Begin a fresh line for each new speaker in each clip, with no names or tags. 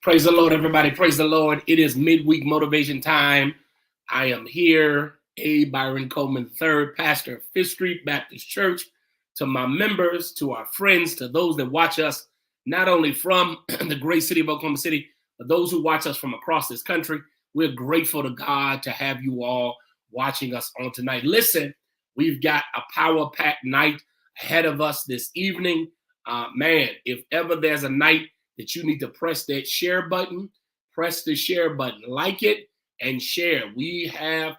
Praise the Lord, everybody. Praise the Lord. It is midweek motivation time. I am here, A. Byron Coleman III, pastor of Fifth Street Baptist Church. To my members, to our friends, to those that watch us, not only from the great city of Oklahoma City, but those who watch us from across this country, we're grateful to God to have you all watching us on tonight. Listen, we've got a power-packed night ahead of us this evening. Man, if ever there's a night that you need to press that share button, press the share button, like it and share. We have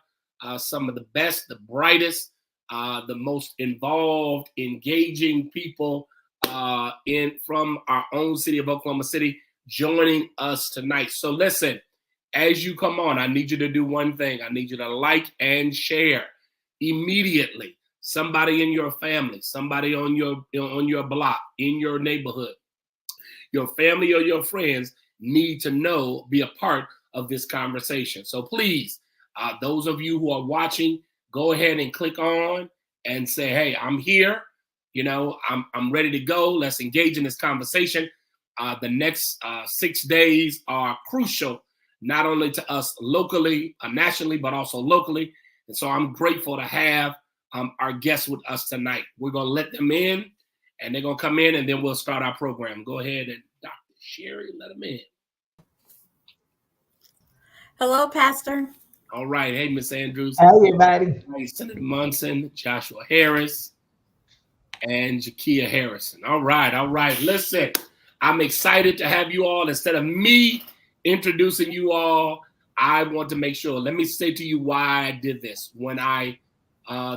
some of the best, the brightest, the most involved, engaging people from our own city of Oklahoma City joining us tonight. So listen, as you come on, I need you to do one thing. I need you to like and share immediately. Somebody in your family, somebody on your block, in your neighborhood, your family or your friends need to know, be a part of this conversation. So please, those of you who are watching, go ahead and click on and say, hey, I'm here. You know, I'm ready to go. Let's engage in this conversation. The next 6 days are crucial, not only to us locally, nationally, but also locally. And so I'm grateful to have our guests with us tonight. We're going to let them in. And they're going to come in, and then we'll start our program. Go ahead and Dr. Sherry, let them in.
Hello, Pastor.
All right. Hey, Miss Andrews.
Hi, everybody.
Hey, Senator Munson, Joshua Harris, and Jakia Harrison. All right. Listen, I'm excited to have you all. Instead of me introducing you all, I want to make sure. Let me say to you why I did this. When I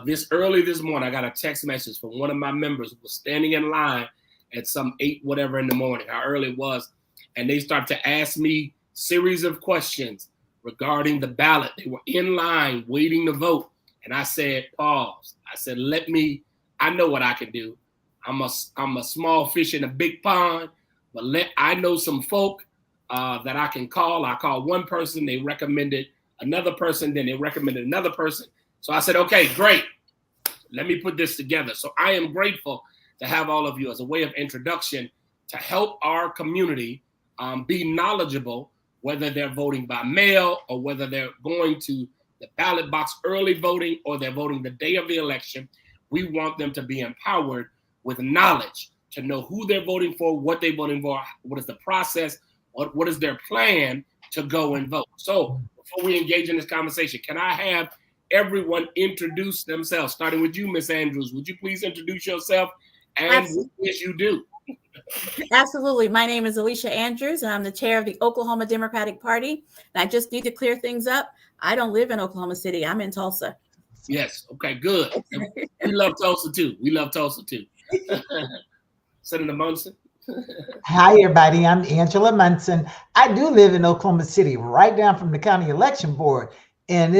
this morning, I got a text message from one of my members who was standing in line at some 8 whatever in the morning, how early it was. And they started to ask me series of questions regarding the ballot. They were in line waiting to vote. And I said, pause. I said, I know what I can do. I'm a small fish in a big pond, but I know some folk that I can call. I called one person, they recommended another person, then they recommended another person. So I said, okay, great. Let me put this together. So I am grateful to have all of you as a way of introduction to help our community be knowledgeable, whether they're voting by mail or whether they're going to the ballot box early voting or they're voting the day of the election. We want them to be empowered with knowledge to know who they're voting for, what they're voting for, what is the process, what is their plan to go and vote. So before we engage in this conversation, can I have everyone introduce themselves, starting with you, Miss Andrews? Would you please introduce yourself and what is you do?
Absolutely. My name is Alicia Andrews, and I'm the chair of the Oklahoma Democratic Party. And I just need to clear things up. I don't live in Oklahoma City. I'm in Tulsa.
Yes. Okay, good. We love Tulsa too. Senator Munson.
Hi, everybody. I'm Angela Munson. I do live in Oklahoma City, right down from the county election board. And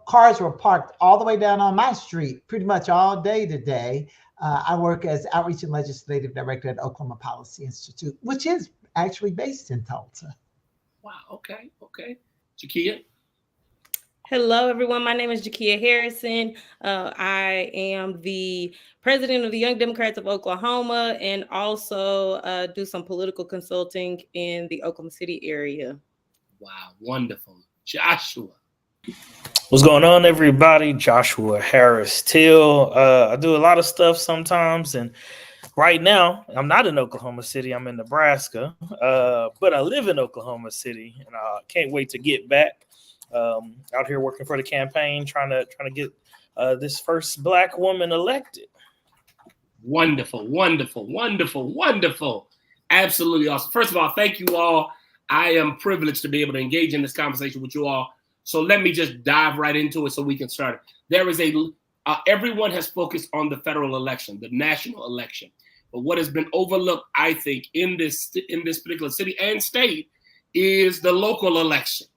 cars were parked all the way down on my street pretty much all day today. I work as Outreach and Legislative Director at Oklahoma Policy Institute, which is actually based in Tulsa.
Wow. Okay. Jakia.
Hello, everyone. My name is Jakia Harrison. I am the president of the Young Democrats of Oklahoma and also do some political consulting in the Oklahoma City area.
Wow. Wonderful. Joshua.
What's going on, everybody? Joshua Harris Till. I do a lot of stuff sometimes, and right now I'm not in Oklahoma City. I'm in Nebraska, but I live in Oklahoma City, and I can't wait to get back. Out here working for the campaign, trying to get this first Black woman elected.
Wonderful. Absolutely awesome. First of all, thank you all. I am privileged to be able to engage in this conversation with you all. So let me just dive right into it so we can start it. There is everyone has focused on the federal election, the national election. But what has been overlooked, I think, in this particular city and state is the local election.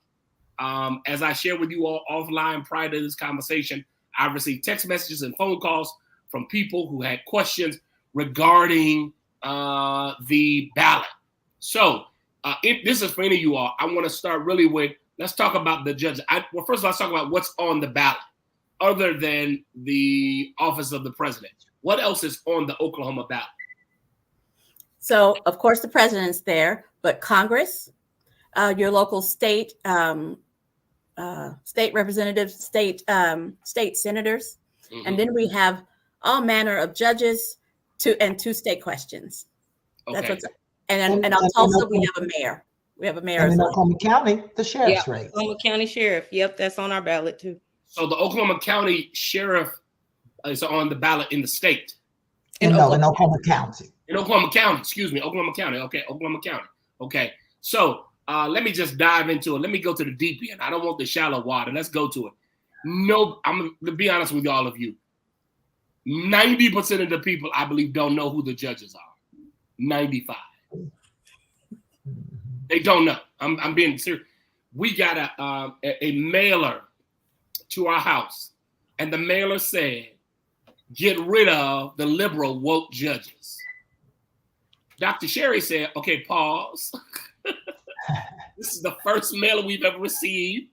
As I shared with you all offline prior to this conversation, I received text messages and phone calls from people who had questions regarding the ballot. So if this is for any of you all, I want to start really with, let's talk about the judge. First of all, let's talk about what's on the ballot other than the office of the president. What else is on the Oklahoma ballot?
So, of course, the president's there, but Congress, your local state state representatives, state senators, and then we have all manner of judges and 2 state questions. That's what's and on Tulsa we have a mayor. We have a mayor.
And in Oklahoma County, the sheriff's race.
Oklahoma County Sheriff. Yep, that's on our ballot too.
So the Oklahoma County Sheriff is on the ballot in the state.
In Oklahoma County.
In Oklahoma County, excuse me, Oklahoma County. Okay, Oklahoma County. Okay, so let me just dive into it. Let me go to the deep end. I don't want the shallow water. Let's go to it. No, I'm going to be honest with all of you. 90% of the people, I believe, don't know who the judges are. 95. They don't know. I'm being serious. We got a mailer to our house, and the mailer said, "Get rid of the liberal woke judges." Dr. Sherry said, "Okay, pause." This is the first mailer we've ever received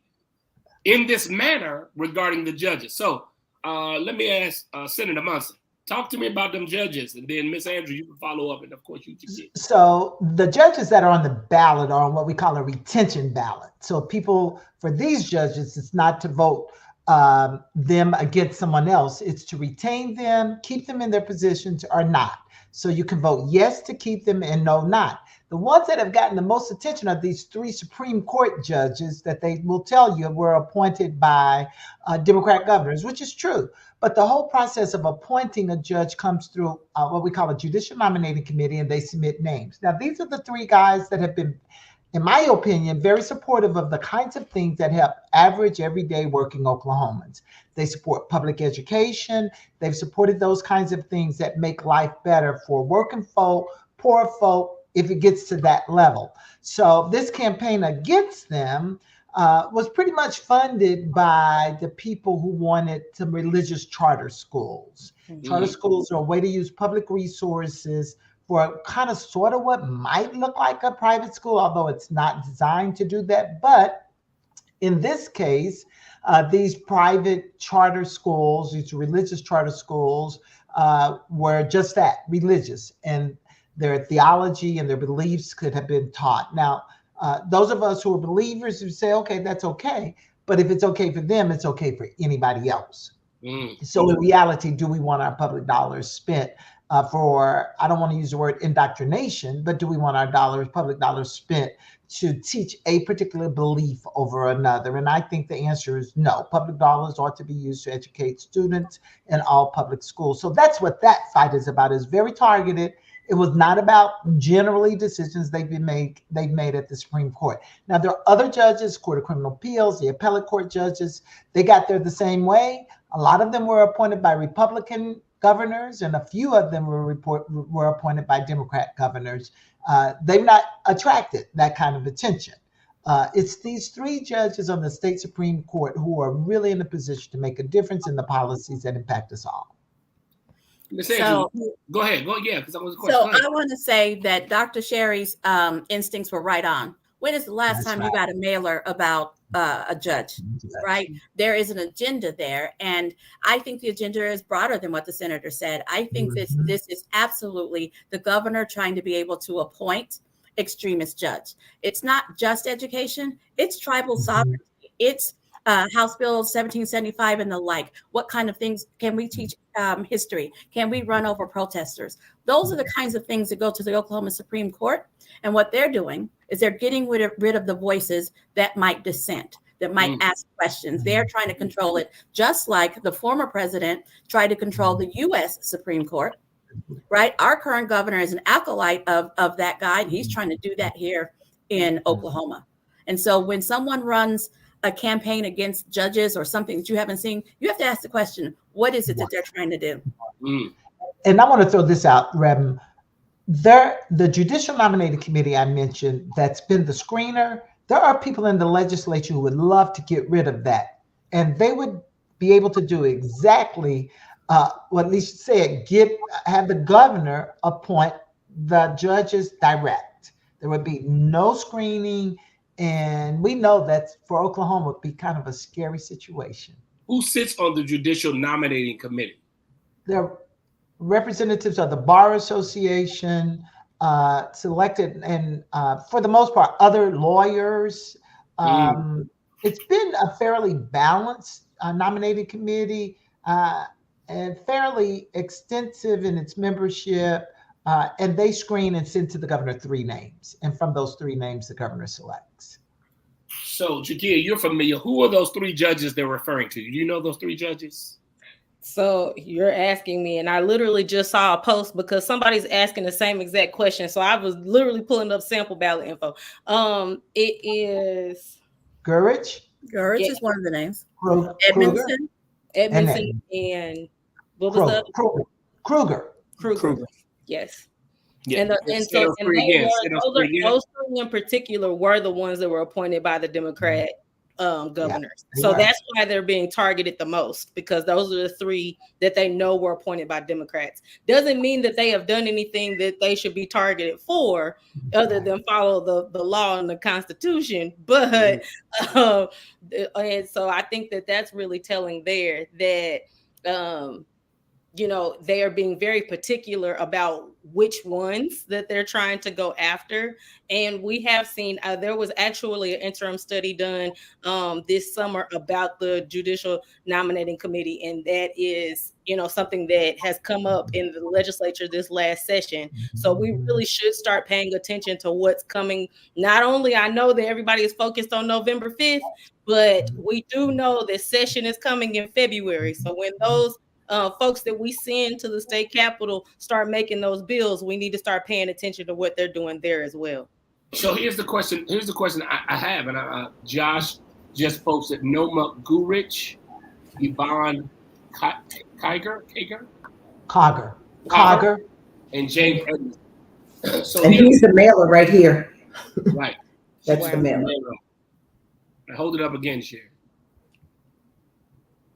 in this manner regarding the judges. So let me ask Senator Munson, talk to me about them judges, and then Ms. Andrews, you can follow up, and of course you can get.
So the judges that are on the ballot are on what we call a retention ballot. So people, for these judges, it's not to vote them against someone else. It's to retain them, keep them in their positions or not. So you can vote yes to keep them and no not. The ones that have gotten the most attention are these 3 Supreme Court judges that they will tell you were appointed by Democrat governors, which is true. But the whole process of appointing a judge comes through what we call a judicial nominating committee, and they submit names. Now, these are the 3 guys that have been, in my opinion, very supportive of the kinds of things that help average, everyday working Oklahomans. They support public education. They've supported those kinds of things that make life better for working folk, poor folk, if it gets to that level. So this campaign against them was pretty much funded by the people who wanted some religious charter schools. Mm-hmm. Charter schools are a way to use public resources for kind of sort of what might look like a private school, although it's not designed to do that. But in this case, these private charter schools, these religious charter schools, were just that, religious, and their theology and their beliefs could have been taught. Now, those of us who are believers who say, okay, that's okay, but if it's okay for them, it's okay for anybody else. Mm-hmm. So in reality, do we want our public dollars spent for, I don't want to use the word indoctrination, but do we want our public dollars spent to teach a particular belief over another? And I think the answer is no. Public dollars ought to be used to educate students in all public schools. So that's what that fight is about. It's very targeted. It was not about generally decisions they've made at the Supreme Court. Now, there are other judges, Court of Criminal Appeals, the appellate court judges. They got there the same way. A lot of them were appointed by Republican governors, and a few of them were appointed by Democrat governors. They've not attracted that kind of attention. It's these 3 judges on the state Supreme Court who are really in a position to make a difference in the policies that impact us all.
So,
go ahead. Because I was a question.
So I want to say that Dr. Sherry's instincts were right on. When is the last time you got a mailer about a judge, right? There is an agenda there. And I think the agenda is broader than what the senator said. I think this is absolutely the governor trying to be able to appoint extremist judge. It's not just education. It's tribal sovereignty. It's House Bill 1775 and the like. What kind of things can we teach history? Can we run over protesters? Those are the kinds of things that go to the Oklahoma Supreme Court. And what they're doing is they're getting rid of the voices that might dissent, that might ask questions. They're trying to control it, just like the former president tried to control the U.S. Supreme Court, right? Our current governor is an acolyte of that guy, and he's trying to do that here in Oklahoma. And so when someone runs a campaign against judges or something that you haven't seen, you have to ask the question, what is it that they're trying to do?
And I want to throw this out, Reb. The Judicial Nominating Committee I mentioned, that's been the screener, there are people in the legislature who would love to get rid of that. And they would be able to do exactly what Alicia said, have the governor appoint the judges direct. There would be no screening. And we know that for Oklahoma would be kind of a scary situation.
Who sits on the Judicial Nominating Committee?
There are representatives of the Bar Association, selected, and for the most part, other lawyers. It's been a fairly balanced nominating committee and fairly extensive in its membership. And they screen and send to the governor 3 names. And from those 3 names, the governor selects.
So, Jakia, you're familiar. Who are those 3 judges they're referring to? Do you know those 3 judges?
So you're asking me, and I literally just saw a post because somebody's asking the same exact question. So I was literally pulling up sample ballot info. It is
Gurich.
Gurich is one of the names.
Edmondson,
and what was the Kruger. Yes. Yeah. Those 3 in particular were the ones that were appointed by the Democrat governors. So that's why they're being targeted the most, because those are the 3 that they know were appointed by Democrats. Doesn't mean that they have done anything that they should be targeted for other than follow the law and the Constitution. But and so I think that that's really telling there that they are being very particular about which ones that they're trying to go after. And we have seen there was actually an interim study done this summer about the Judicial Nominating Committee. And that is, something that has come up in the legislature this last session. So we really should start paying attention to what's coming. Not only I know that everybody is focused on November 5th, but we do know that session is coming in February. So when those folks that we send to the state capitol start making those bills, we need to start paying attention to what they're doing there as well.
So here's the question. I have, and Josh just posted Noma Gurich, Yvonne Kiger, and James Edmonds. So
and he's the mailer right here.
Right.
That's the mailer.
Hold it up again, Sherry.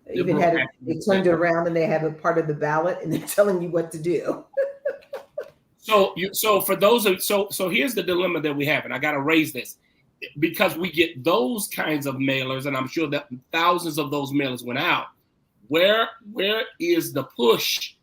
They even had it, they turned it around and they have a part of the ballot and they're telling you what to do.
So for those so here's the dilemma that we have, and I got to raise this because we get those kinds of mailers, and I'm sure that thousands of those mailers went out. Where is the push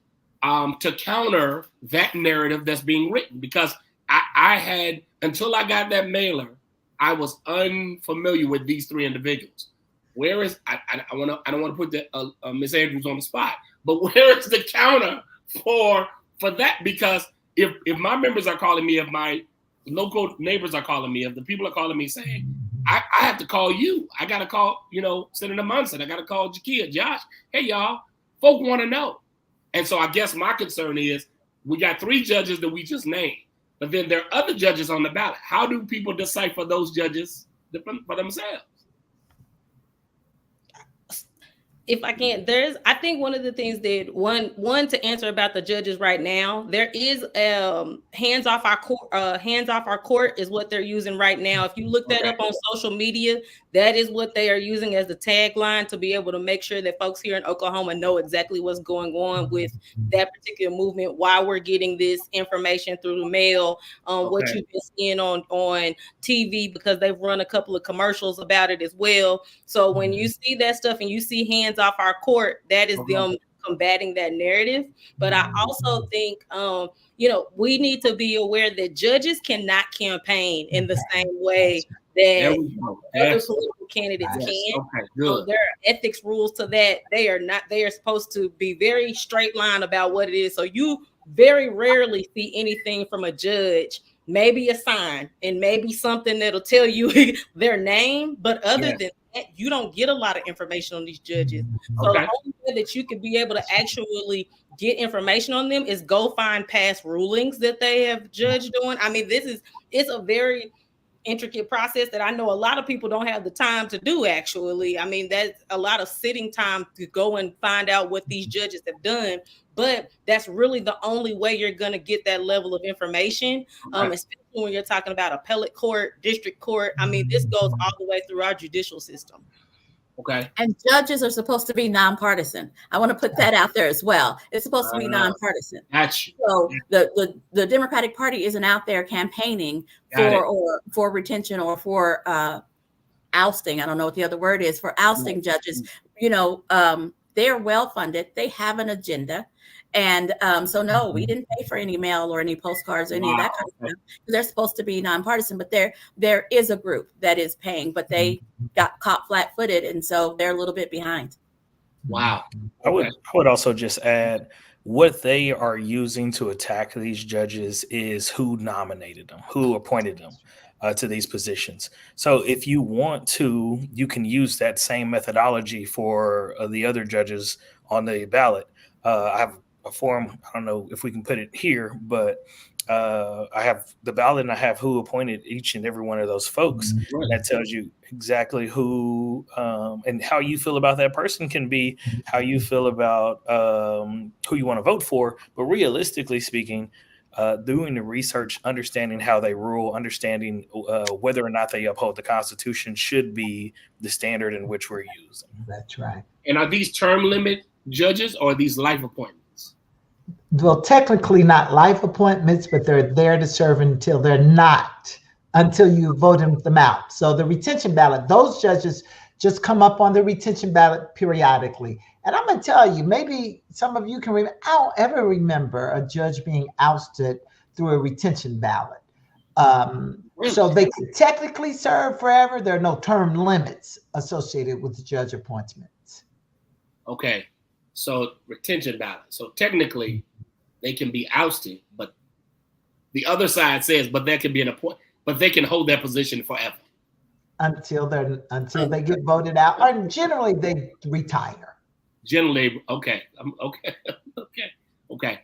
to counter that narrative that's being written? Because I had, until I got that mailer, I was unfamiliar with these 3 individuals. Where is I don't want to put the Ms. Andrews on the spot, but where is the counter for that? Because if my members are calling me, if my local neighbors are calling me, if the people are calling me saying, I have to call you, I got to call, Senator Munson, I got to call Jakia, Josh, hey y'all, folk want to know. And so I guess my concern is we got 3 judges that we just named, but then there are other judges on the ballot. How do people decipher those judges for themselves?
If I can, I think one of the things that one to answer about the judges right now, there is hands off our court is what they're using right now. If you look that up on social media, that is what they are using as the tagline to be able to make sure that folks here in Oklahoma know exactly what's going on with that particular movement, why we're getting this information through the mail, what you've been seeing on TV, because they've run a couple of commercials about it as well. So when you see that stuff and you see hands off our court, that is them combating that narrative. But I also think, we need to be aware that judges cannot campaign in the same way that other political candidates can. So there are ethics rules to that. They are supposed to be very straight line about what it is. So you very rarely see anything from a judge, maybe a sign and maybe something that'll tell you their name. But other than that, you don't get a lot of information on these judges. So the only way that you can be able to actually get information on them is go find past rulings that they have judged on. I mean, it's a very intricate process that I know a lot of people don't have the time to do, actually. I mean, that's a lot of sitting time to go and find out what these judges have done. But that's really the only way you're going to get that level of information, especially when you're talking about appellate court, district court. I mean, this goes all the way through our judicial system.
Okay.
And judges are supposed to be nonpartisan. I want to put that out there as well. It's supposed to be nonpartisan. So the Democratic Party isn't out there campaigning for retention or for ousting. I don't know what the other word is for ousting judges. They're well funded. They have an agenda. And so no, we didn't pay for any mail or any postcards or any of that kind of stuff. They're supposed to be nonpartisan, but there is a group that is paying, but they got caught flat-footed, and so they're a little bit behind.
Wow.
I would also just add, what they are using to attack these judges is who nominated them, who appointed them to these positions. So if you want to, you can use that same methodology for the other judges on the ballot. I have a form. I don't know if we can put it here, but I have the ballot and I have who appointed each and every one of those folks. That tells you exactly who and how you feel about that person can be how you feel about who you want to vote for. But realistically speaking, doing the research, understanding how they rule, understanding whether or not they uphold the Constitution should be the standard in which we're using.
That's right.
And are these term limit judges or are these life appointments?
Well, technically not life appointments, but they're there to serve until you vote them out. So the retention ballot, those judges just come up on the retention ballot periodically. And I'm going to tell you, maybe some of you can remember, I don't ever remember a judge being ousted through a retention ballot. So they can technically serve forever. There are no term limits associated with the judge appointments.
Okay. So retention ballot. So technically they can be ousted, but the other side says, but there can be an appointment, but they can hold their position forever. Until
they get voted out, or generally they retire.
Generally, okay. Okay.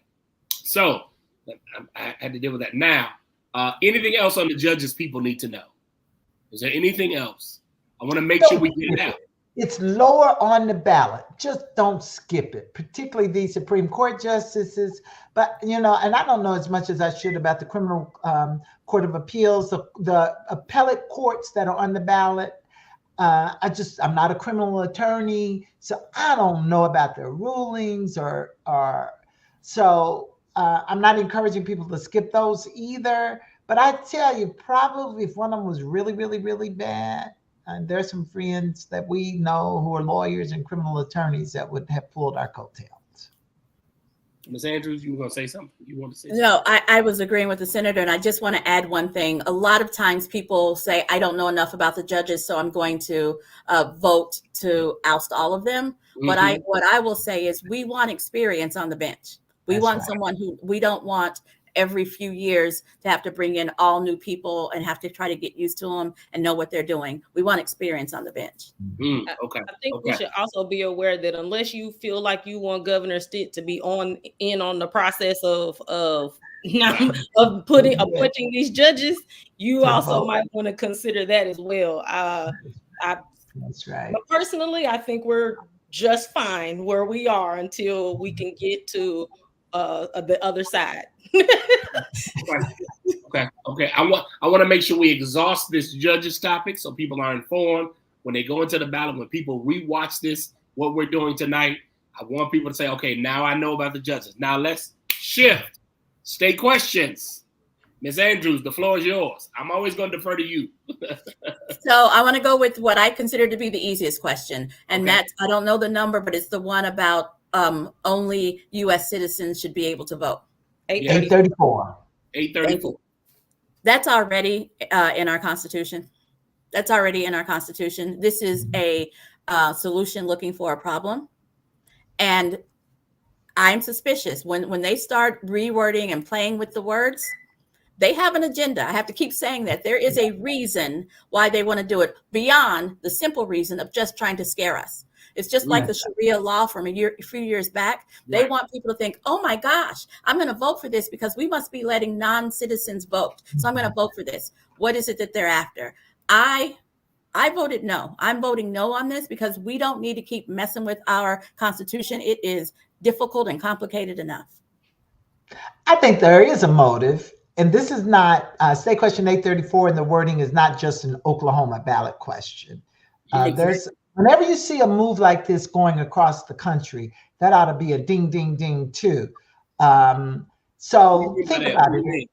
So I had to deal with that. Now, anything else on the judges people need to know? Is there anything else? I want to make sure we get it out.
It's lower on the ballot. Just don't skip it, particularly these Supreme Court justices. But, and I don't know as much as I should about the Criminal Court of Appeals, the appellate courts that are on the ballot. I'm not a criminal attorney, so I don't know about their rulings so I'm not encouraging people to skip those either. But I tell you, probably if one of them was really, really, really bad, and there's some friends that we know who are lawyers and criminal attorneys that would have pulled our coattails.
Ms. Andrews, you were going to say something? You want to say something?
No, I was agreeing with the senator, and I just want to add one thing. A lot of times people say, I don't know enough about the judges, so I'm going to vote to oust all of them. Mm-hmm. What I will say is we want experience on the bench. We want someone who we don't want every few years to have to bring in all new people and have to try to get used to them and know what they're doing. We want experience on the bench.
Okay.
I think we should also be aware that unless you feel like you want Governor Stitt to be on the process of appointing these judges, you also might want to consider that as well.
That's right.
But personally, I think we're just fine where we are until we can get to the other side.
Okay. I want to make sure we exhaust this judges topic so people are informed when they go into the ballot. When people rewatch this, what we're doing tonight, I want people to say, okay, now I know about the judges. Now let's shift. State questions. Ms. Andrews, the floor is yours. I'm always going to defer to you.
So I want to go with what I consider to be the easiest question. And that's, I don't know the number, but it's the one about only U.S. citizens should be able to vote.
834.
834.
That's already in our Constitution. That's already in our Constitution. This is a solution looking for a problem. And I'm suspicious when they start rewording and playing with the words, they have an agenda. I have to keep saying that. There is a reason why they want to do it beyond the simple reason of just trying to scare us. It's just like the Sharia law from a few years back. They want people to think, oh my gosh, I'm going to vote for this because we must be letting non-citizens vote. So I'm going to vote for this. What is it that they're after? I voted no. I'm voting no on this because we don't need to keep messing with our Constitution. It is difficult and complicated enough.
I think there is a motive. And this is not state question 834, and the wording is not just an Oklahoma ballot question. Whenever you see a move like this going across the country, that ought to be a ding, ding, ding too. So think about it.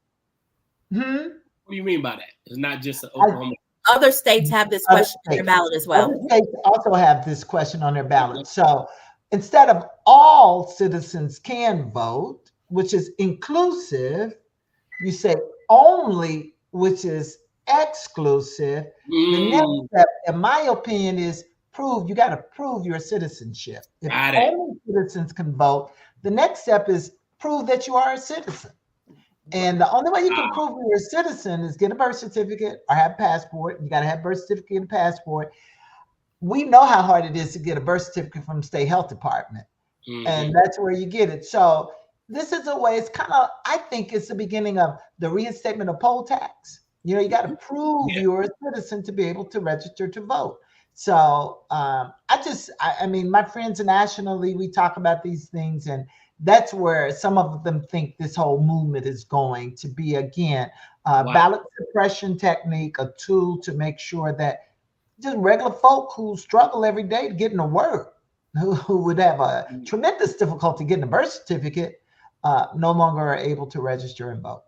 What do you mean by that? It's not just an Oklahoma.
Other states have this question on their ballot as well.
Other states also have this question on their ballot. So instead of all citizens can vote, which is inclusive, you say only, which is exclusive. The next step, in my opinion, is you got to prove your citizenship. If only citizens can vote, the next step is prove that you are a citizen. And the only way you can prove you're a citizen is get a birth certificate or have a passport. You got to have a birth certificate and a passport. We know how hard it is to get a birth certificate from the state health department. And that's where you get it. So this is a way, it's kind of, I think it's the beginning of the reinstatement of poll tax. You know, you got to prove you're a citizen to be able to register to vote. So I mean, my friends nationally, we talk about these things, and that's where some of them think this whole movement is going to be, again, ballot suppression technique, a tool to make sure that just regular folk who struggle every day to get in a word, who would have a tremendous difficulty getting a birth certificate, no longer are able to register and vote.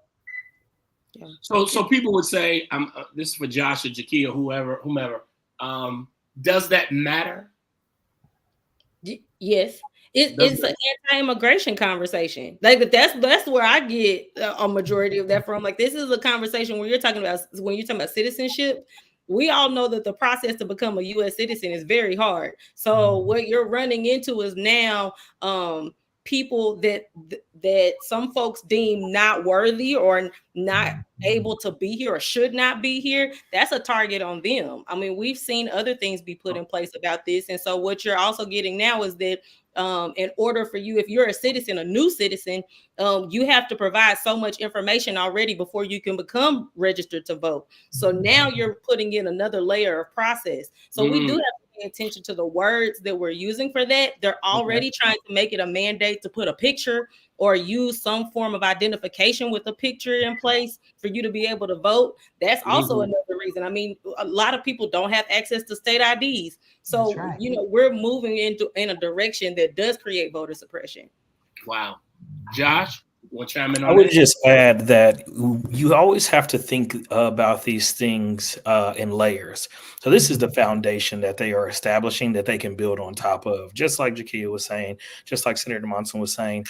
So people would say, this is for Josh or Jakia, whomever. Does that matter?
Yes. It's an anti-immigration conversation. Like that's where I get a majority of that from. Like, this is a conversation when you're talking about citizenship. We all know that the process to become a U.S. citizen is very hard. So what you're running into is now people that some folks deem not worthy or not able to be here or should not be here. That's a target on them. I mean, we've seen other things be put in place about this. And so what you're also getting now is that in order for you, if you're a citizen, a new citizen, you have to provide so much information already before you can become registered to vote. So now you're putting in another layer of process. So we do have to pay attention to the words that we're using for that. They're already trying to make it a mandate to put a picture or use some form of identification with a picture in place for you to be able to vote. That's also another reason. I mean, a lot of people don't have access to state IDs. So, you know, we're moving in a direction that does create voter suppression.
Wow. Josh, want to chime in on
I would
that?
just add that you always have to think about these things in layers. So this is the foundation that they are establishing that they can build on top of. Just like Jakia was saying, just like Senator Monson was saying,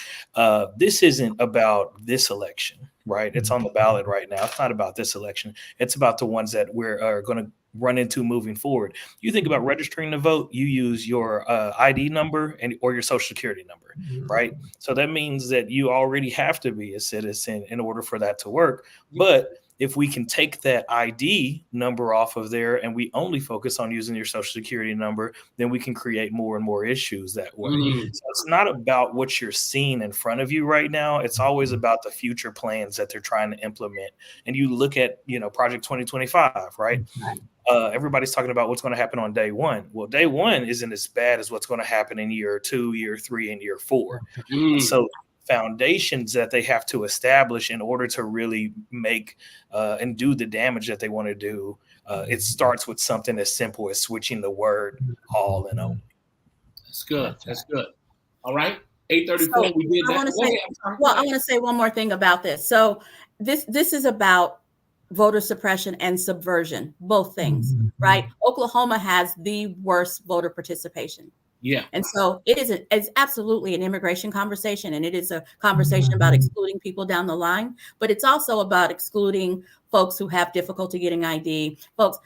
this isn't about this election, right? It's on the ballot right now. It's not about this election. It's about the ones that we're going to run into moving forward. You think about registering to vote, you use your ID number or your social security number, right? So that means that you already have to be a citizen in order for that to work. But if we can take that ID number off of there and we only focus on using your social security number, then we can create more and more issues that way. So it's not about what you're seeing in front of you right now. It's always about the future plans that they're trying to implement. And you look at, Project 2025, right? Everybody's talking about what's going to happen on day one. Well, day one isn't as bad as what's going to happen in year 2, year 3, and year 4. So foundations that they have to establish in order to really make and do the damage that they want to do. It starts with something as simple as switching the word all and only.
That's good. That's good. All right. 8:34. We did that.
I want to say one more thing about this. So this is about voter suppression and subversion, both things, right? Oklahoma has the worst voter participation.
Yeah.
And so it's absolutely an immigration conversation, and it is a conversation about excluding people down the line, but it's also about excluding folks who have difficulty getting ID. Folks,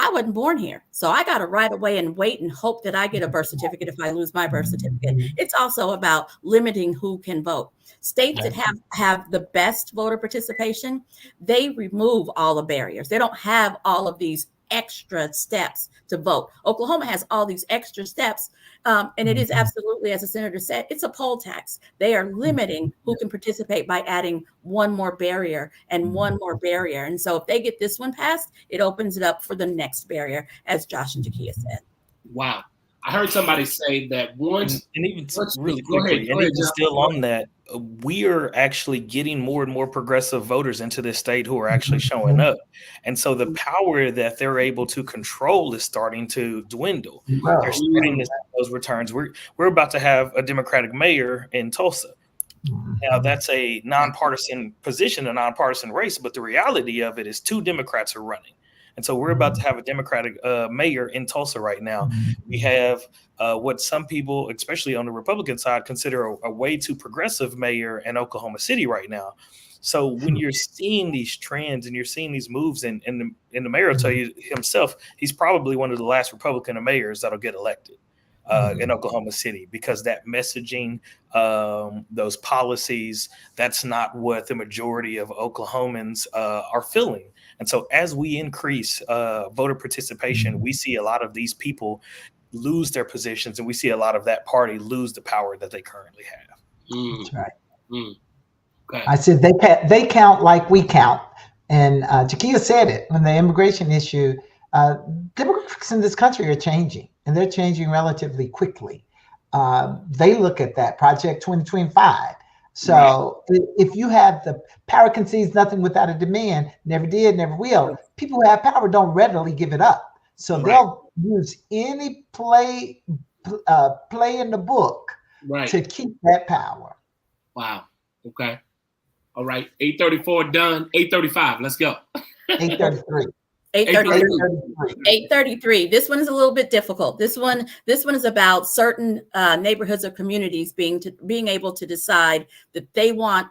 I wasn't born here, so I got to right away and wait and hope that I get a birth certificate if I lose my birth certificate. It's also about limiting who can vote. States that have the best voter participation, they remove all the barriers. They don't have all of these extra steps to vote. Oklahoma has all these extra steps, and it is absolutely, as the senator said, it's a poll tax. They are limiting who can participate by adding one more barrier and one more barrier. And so if they get this one passed, it opens it up for the next barrier, as Josh and Jakia said.
Wow. I heard somebody say that once,
and even really quickly, and even still on that, we are actually getting more and more progressive voters into this state who are actually showing up. And so the power that they're able to control is starting to dwindle. They're starting to have those returns. We're about to have a Democratic mayor in Tulsa. Now, that's a nonpartisan position, a nonpartisan race, but the reality of it is 2 Democrats are running. And so we're about to have a Democratic mayor in Tulsa right now. We have what some people, especially on the Republican side, consider a way too progressive mayor in Oklahoma City right now. So when you're seeing these trends and you're seeing these moves, and the mayor will tell you himself, he's probably one of the last Republican mayors that'll get elected in Oklahoma City, because that messaging, those policies, that's not what the majority of Oklahomans are feeling. And so as we increase voter participation, we see a lot of these people lose their positions, and we see a lot of that party lose the power that they currently have.
That's right.
Okay.
I said they count like we count. And Jakia said it when the immigration issue, demographics in this country are changing, and they're changing relatively quickly. They look at that Project 2025. So if you have the power concedes nothing without a demand, never did, never will. People who have power don't readily give it up. So they'll use any play in the book to keep that power.
Wow. Okay. All right. 8:34 done. 8:35. Let's go.
8:33.
833. This one is a little bit difficult. This one is about certain neighborhoods or communities being able to decide that they want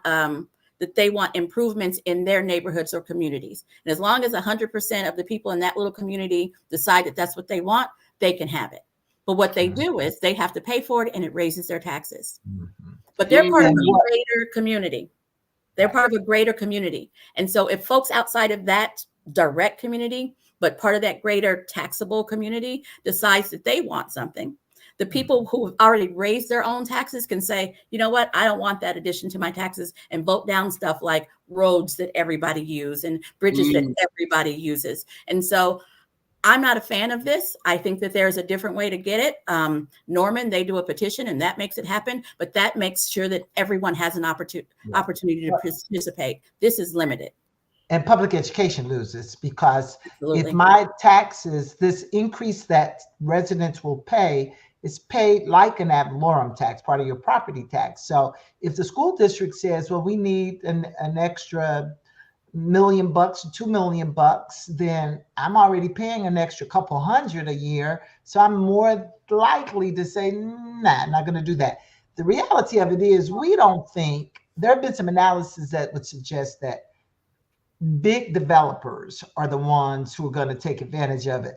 improvements in their neighborhoods or communities. And as long as 100% of the people in that little community decide that that's what they want, they can have it. But what they do is they have to pay for it, and it raises their taxes. But they're part of a greater community. They're part of a greater community. And so if folks outside of that direct community, but part of that greater taxable community, decides that they want something, the people who have already raised their own taxes can say, you know what, I don't want that addition to my taxes, and vote down stuff like roads that everybody use and bridges that everybody uses. And so I'm not a fan of this. I think that there's a different way to get it. Norman, they do a petition, and that makes it happen, but that makes sure that everyone has an opportunity to participate. This is limited.
And public education loses, because if my taxes, this increase that residents will pay, is paid like an ad valorem tax, part of your property tax. So if the school district says, well, we need an extra $1 million or $2 million, then I'm already paying an extra couple hundred a year. So I'm more likely to say, nah, I'm not going to do that. The reality of it is, we don't think, there have been some analysis that would suggest that big developers are the ones who are going to take advantage of it.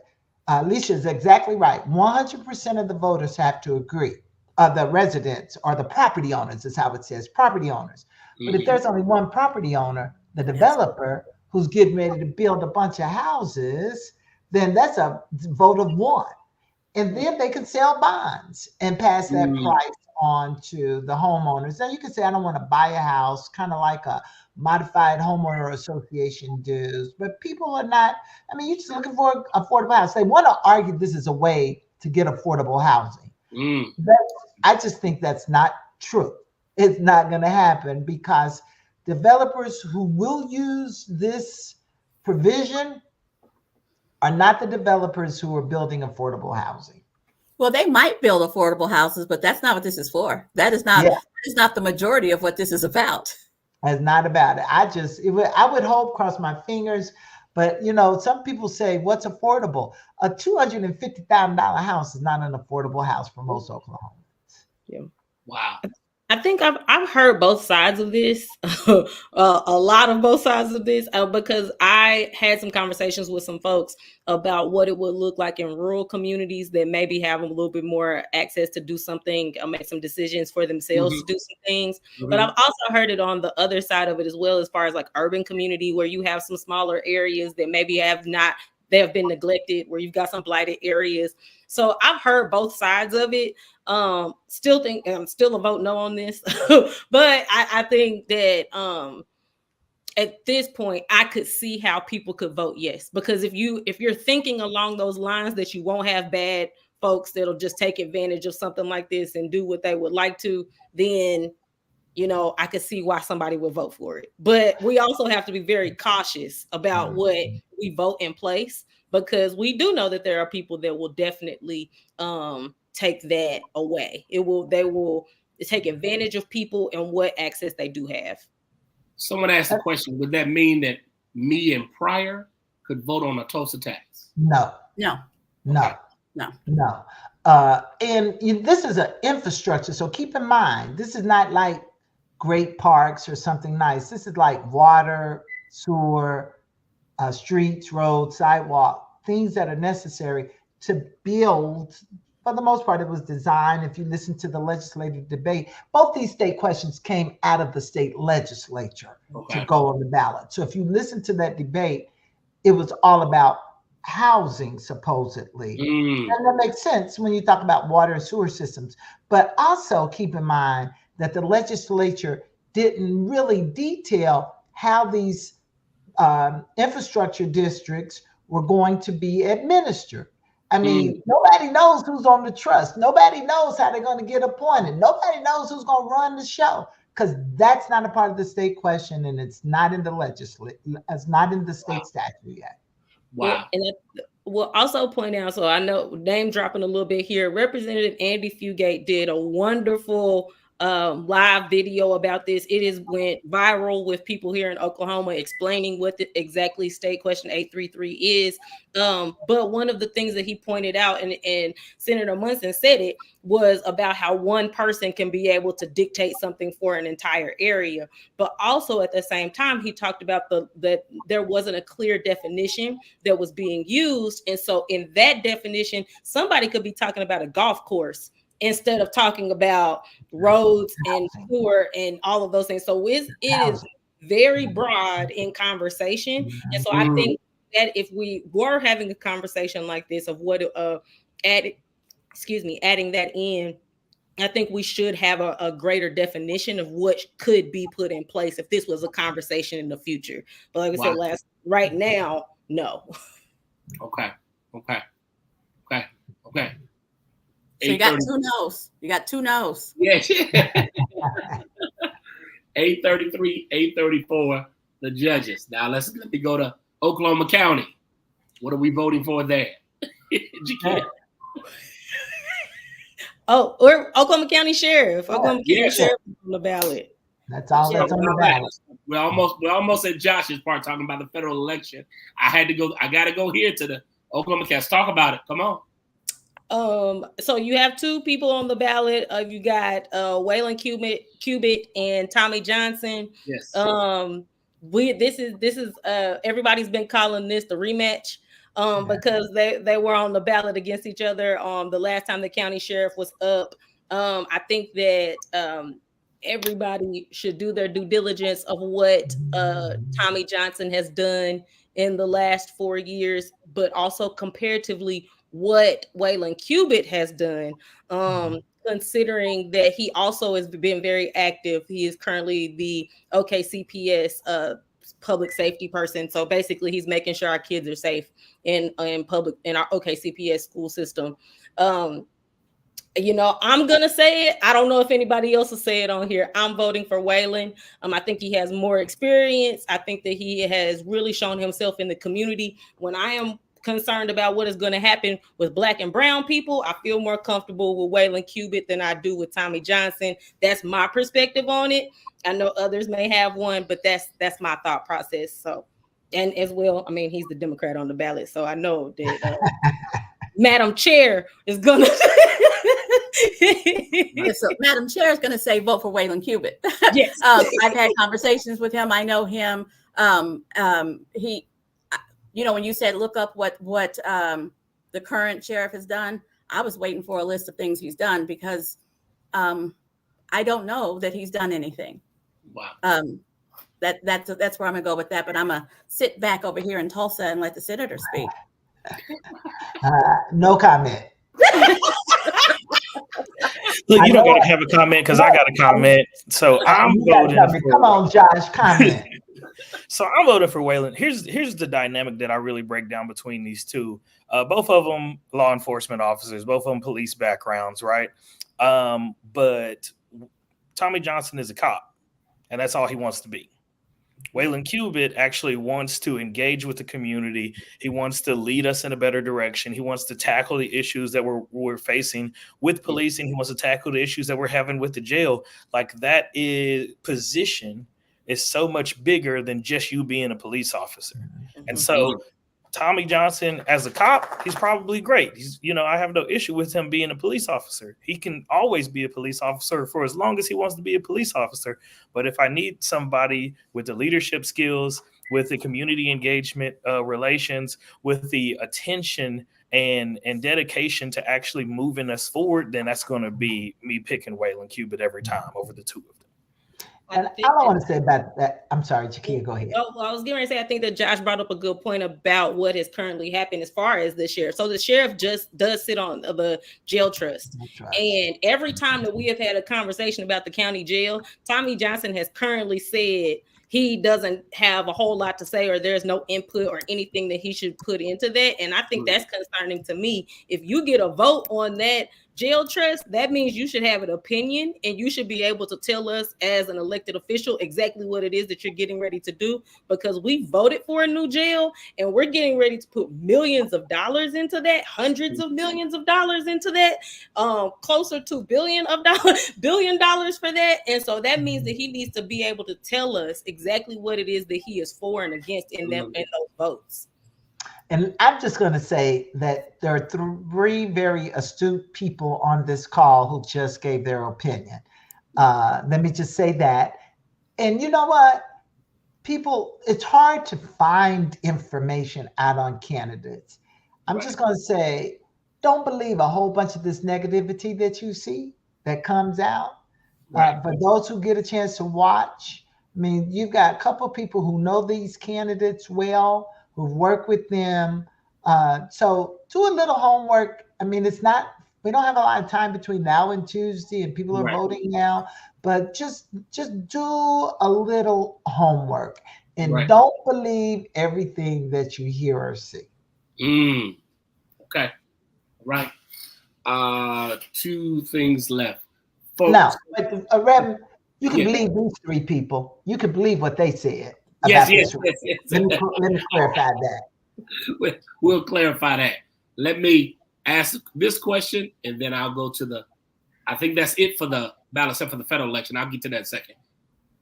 Alicia is exactly right. 100% of the voters have to agree. The residents or the property owners is how it says, property owners. But if there's only one property owner, the developer who's getting ready to build a bunch of houses, then that's a vote of one. And then they can sell bonds and pass that price on to the homeowners. Now you can say, I don't want to buy a house, kind of like a modified homeowner association does, but people are not, I mean, you're just looking for affordable house. They want to argue this is a way to get affordable housing. I just think that's not true. It's not going to happen, because developers who will use this provision are not the developers who are building affordable housing.
Well, they might build affordable houses, but that's not what this is for. That is not the majority of what this is about.
It's not about it. I would hope, cross my fingers, but some people say, what's affordable? A $250,000 house is not an affordable house for most Oklahomans.
Yeah.
Wow.
I think I've heard both sides of this, a lot of both sides of this, because I had some conversations with some folks about what it would look like in rural communities that maybe have a little bit more access to do something, make some decisions for themselves to do some things. But I've also heard it on the other side of it as well, as far as like urban community, where you have some smaller areas that maybe they have been neglected, where you've got some blighted areas. So I've heard both sides of it. Still think I'm still a vote no on this, but I think that at this point I could see how people could vote yes, because if you're thinking along those lines that you won't have bad folks that'll just take advantage of something like this and do what they would like to, then I could see why somebody would vote for it. But we also have to be very cautious about what we vote in place, because we do know that there are people that will definitely take that away. They will take advantage of people and what access they do have.
Someone asked the question, would that mean that me and Pryor could vote on a Tulsa tax?
No.
No.
No.
No.
No. This is an infrastructure. So keep in mind, this is not like great parks or something nice. This is like water, sewer, streets, roads, sidewalk, things that are necessary to build. For the most part, it was designed. If you listen to the legislative debate, both these state questions came out of the state legislature to go on the ballot. So if you listen to that debate, it was all about housing, supposedly. And that makes sense when you talk about water and sewer systems. But also keep in mind that the legislature didn't really detail how these infrastructure districts were going to be administered. I mean, nobody knows who's on the trust. Nobody knows how they're going to get appointed. Nobody knows who's going to run the show, because that's not a part of the state question, and it's not in the legislature. It's not in the state statute yet.
Wow.
And we'll also point out, so I know name dropping a little bit here, Representative Andy Fugate did a wonderful live video about this. It is went viral with people here in Oklahoma explaining what exactly state question 833 is. But one of the things that he pointed out, and Senator Munson said it, was about how one person can be able to dictate something for an entire area. But also at the same time, he talked about that there wasn't a clear definition that was being used. And so in that definition, somebody could be talking about a golf course instead of talking about roads and sewer and all of those things. So it is very broad in conversation. And so I think that if we were having a conversation like this of what adding that in, I think we should have a greater definition of what could be put in place if this was a conversation in the future. But like I said, right now, no.
Okay.
So you got two no's. You got two no's.
Yes. 833, 834, the judges. Now let me go to Oklahoma County. What are we voting for there?
Oh, or Oklahoma County Sheriff. Oklahoma County Sheriff on the ballot.
That's all that's on the ballot.
We're almost at Josh's part talking about the federal election. I gotta go here to the Oklahoma County. Talk about it. Come on.
So you have two people on the ballot. You got Waylon Cubitt and Tommy Johnson.
Yes.
This is everybody's been calling this the rematch. Because they were on the ballot against each other the last time the county sheriff was up. I think that everybody should do their due diligence of what Tommy Johnson has done in the last 4 years, but also comparatively what Waylon Cubitt has done, considering that he also has been very active. He is currently the OKCPS public safety person. So basically he's making sure our kids are safe in our OKCPS school system. I'm gonna say it. I don't know if anybody else will say it on here. I'm voting for Waylon. I think he has more experience. I think that he has really shown himself in the community. When I am concerned about what is going to happen with Black and brown people, I feel more comfortable with Waylon Cubitt than I do with Tommy Johnson. That's my perspective on it. I know others may have one, but that's my thought process. So, and as well, I mean, he's the Democrat on the ballot, so I know that Madam Chair is gonna.
So Madam Chair is gonna say vote for Waylon Cubitt.
Yes,
I've had conversations with him. I know him. He. When you said look up what the current sheriff has done, I was waiting for a list of things he's done because I don't know that he's done anything.
Wow.
That's where I'm gonna go with that. But I'm gonna sit back over here in Tulsa and let the senator speak.
No comment.
Look, you don't gotta have a comment because I got a comment. So I'm voting.
Come on, Josh, comment.
So I'm voting for Waylon. Here's the dynamic that I really break down between these two. Both of them law enforcement officers, both of them police backgrounds, right? But Tommy Johnson is a cop, and that's all he wants to be. Waylon Cubitt actually wants to engage with the community. He wants to lead us in a better direction. He wants to tackle the issues that we're facing with policing. He wants to tackle the issues that we're having with the jail. Like that position is so much bigger than just you being a police officer. And so Tommy Johnson as a cop, he's probably great. He's, I have no issue with him being a police officer. He can always be a police officer for as long as he wants to be a police officer. But if I need somebody with the leadership skills, with the community engagement relations, with the attention and dedication to actually moving us forward, then that's going to be me picking Waylon Cubitt every time over the two of them.
And all I want to say about that, I'm sorry, Jakia, go ahead.
Well, I was getting ready to say, I think that Josh brought up a good point about what has currently happened as far as the sheriff. So the sheriff just does sit on the jail trust. Right. And every time that we have had a conversation about the county jail, Tommy Johnson has currently said he doesn't have a whole lot to say, or there's no input or anything that he should put into that. And I think that's concerning to me. If you get a vote on that jail trust, that means you should have an opinion, and you should be able to tell us as an elected official exactly what it is that you're getting ready to do, because we voted for a new jail and we're getting ready to put millions of dollars into that, hundreds of millions of dollars into that, closer to $1 billion for that. And so that means that he needs to be able to tell us exactly what it is that he is for and against in those votes.
And I'm just going to say that there are three very astute people on this call who just gave their opinion. Let me just say that. And you know what? People, it's hard to find information out on candidates. I'm just going to say, don't believe a whole bunch of this negativity that you see that comes out. For those who get a chance to watch, I mean, you've got a couple of people who know these candidates well, who've worked with them. So do a little homework. I mean, we don't have a lot of time between now and Tuesday, and people are voting now, but just do a little homework and don't believe everything that you hear or see.
Okay. Right. 2 things left. Folks.
Now, Reverend, you can believe these 3 people. You can believe what they said. Yes. Let me clarify that.
We'll clarify that. Let me ask this question, and then I'll go to I think that's it for the ballot, except for the federal election. I'll get to that in a second.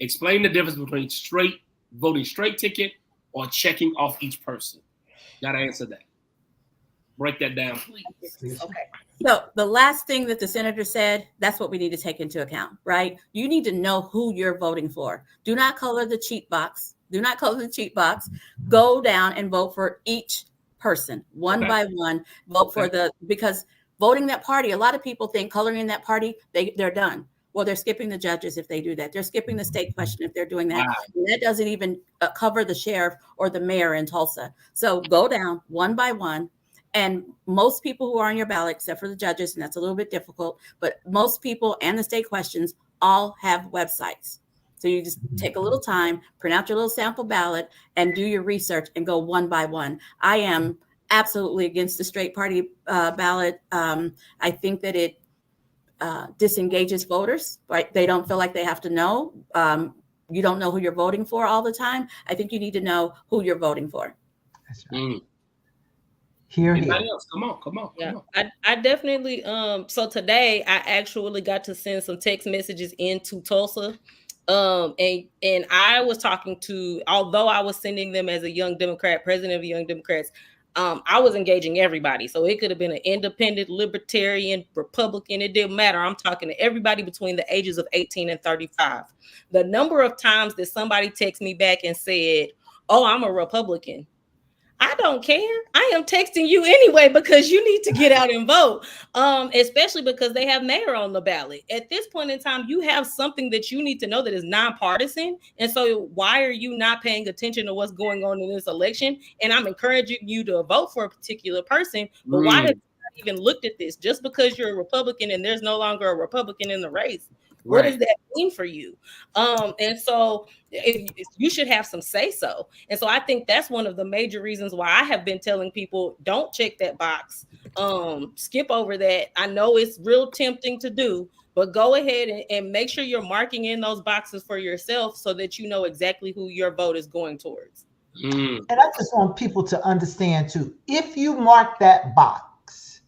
Explain the difference between voting straight ticket or checking off each person. Got to answer that. Break that down, please.
Okay. So the last thing that the senator said, that's what we need to take into account, right? You need to know who you're voting for. Do not color the cheat box. Go down and vote for each person, one by one. Vote for because voting that party, a lot of people think coloring in that party, they're done. Well, they're skipping the judges if they do that. They're skipping the state question if they're doing that. Wow. And that doesn't even cover the sheriff or the mayor in Tulsa. So go down one by one. And most people who are on your ballot, except for the judges, and that's a little bit difficult, but most people and the state questions all have websites. So you just take a little time, print out your little sample ballot, and do your research and go one by one. I am absolutely against the straight party ballot. I think that it disengages voters, right? They don't feel like they have to know. You don't know who you're voting for all the time. I think you need to know who you're voting for.
That's right. Anybody
else? Come on.
Yeah, I definitely. So today I actually got to send some text messages into Tulsa. And I was talking to, although I was sending them as a young Democrat, president of the Young Democrats, I was engaging everybody. So it could have been an independent, libertarian, Republican. It didn't matter. I'm talking to everybody between the ages of 18 and 35. The number of times that somebody texted me back and said, "Oh, I'm a Republican." I don't care. I am texting you anyway because you need to get out and vote, especially because they have mayor on the ballot. At this point in time, you have something that you need to know that is nonpartisan. And so why are you not paying attention to what's going on in this election? And I'm encouraging you to vote for a particular person. But why have you not even looked at this? Just because you're a Republican and there's no longer a Republican in the race, what does that mean for you? And so you should have some say so. And so I think that's one of the major reasons why I have been telling people, don't check that box. Skip over that. I know it's real tempting to do, but go ahead and make sure you're marking in those boxes for yourself so that you know exactly who your vote is going towards.
And I just want people to understand too, if you mark that box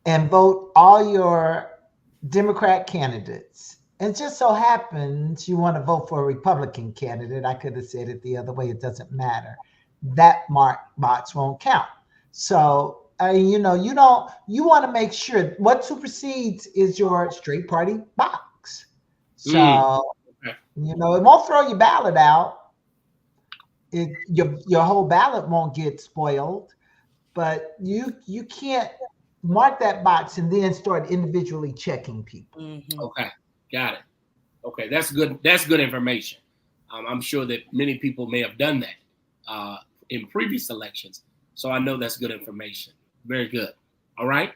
and vote all your Democrat candidates, and just so happens you want to vote for a Republican candidate, I could have said it the other way, it doesn't matter. that box won't count. So, you want to make sure what supersedes is your straight party box. So,
Okay.
it won't throw your ballot out. Your whole ballot won't get spoiled, but you can't mark that box and then start individually checking people.
Mhm.
Okay, got it. Okay, that's good. That's good information. I'm sure that many people may have done that in previous elections. So I know that's good information. Very good. All right.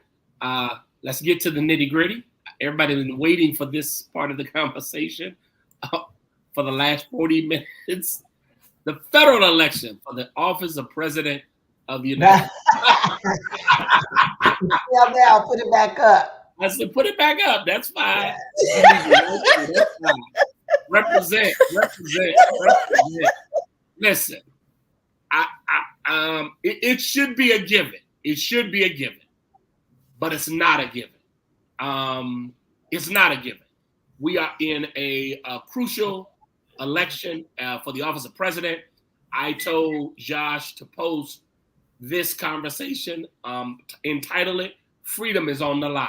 Let's get to the nitty gritty. Everybody's been waiting for this part of the conversation for the last 40 minutes. The federal election for the office of President of the United States.
Now, put it back up.
I said, put it back up. That's fine. That's fine. Represent. Listen, it should be a given. It should be a given, but it's not a given. It's not a given. We are in a crucial election for the office of president. I told Josh to post this conversation, entitle it "Freedom is on the Line."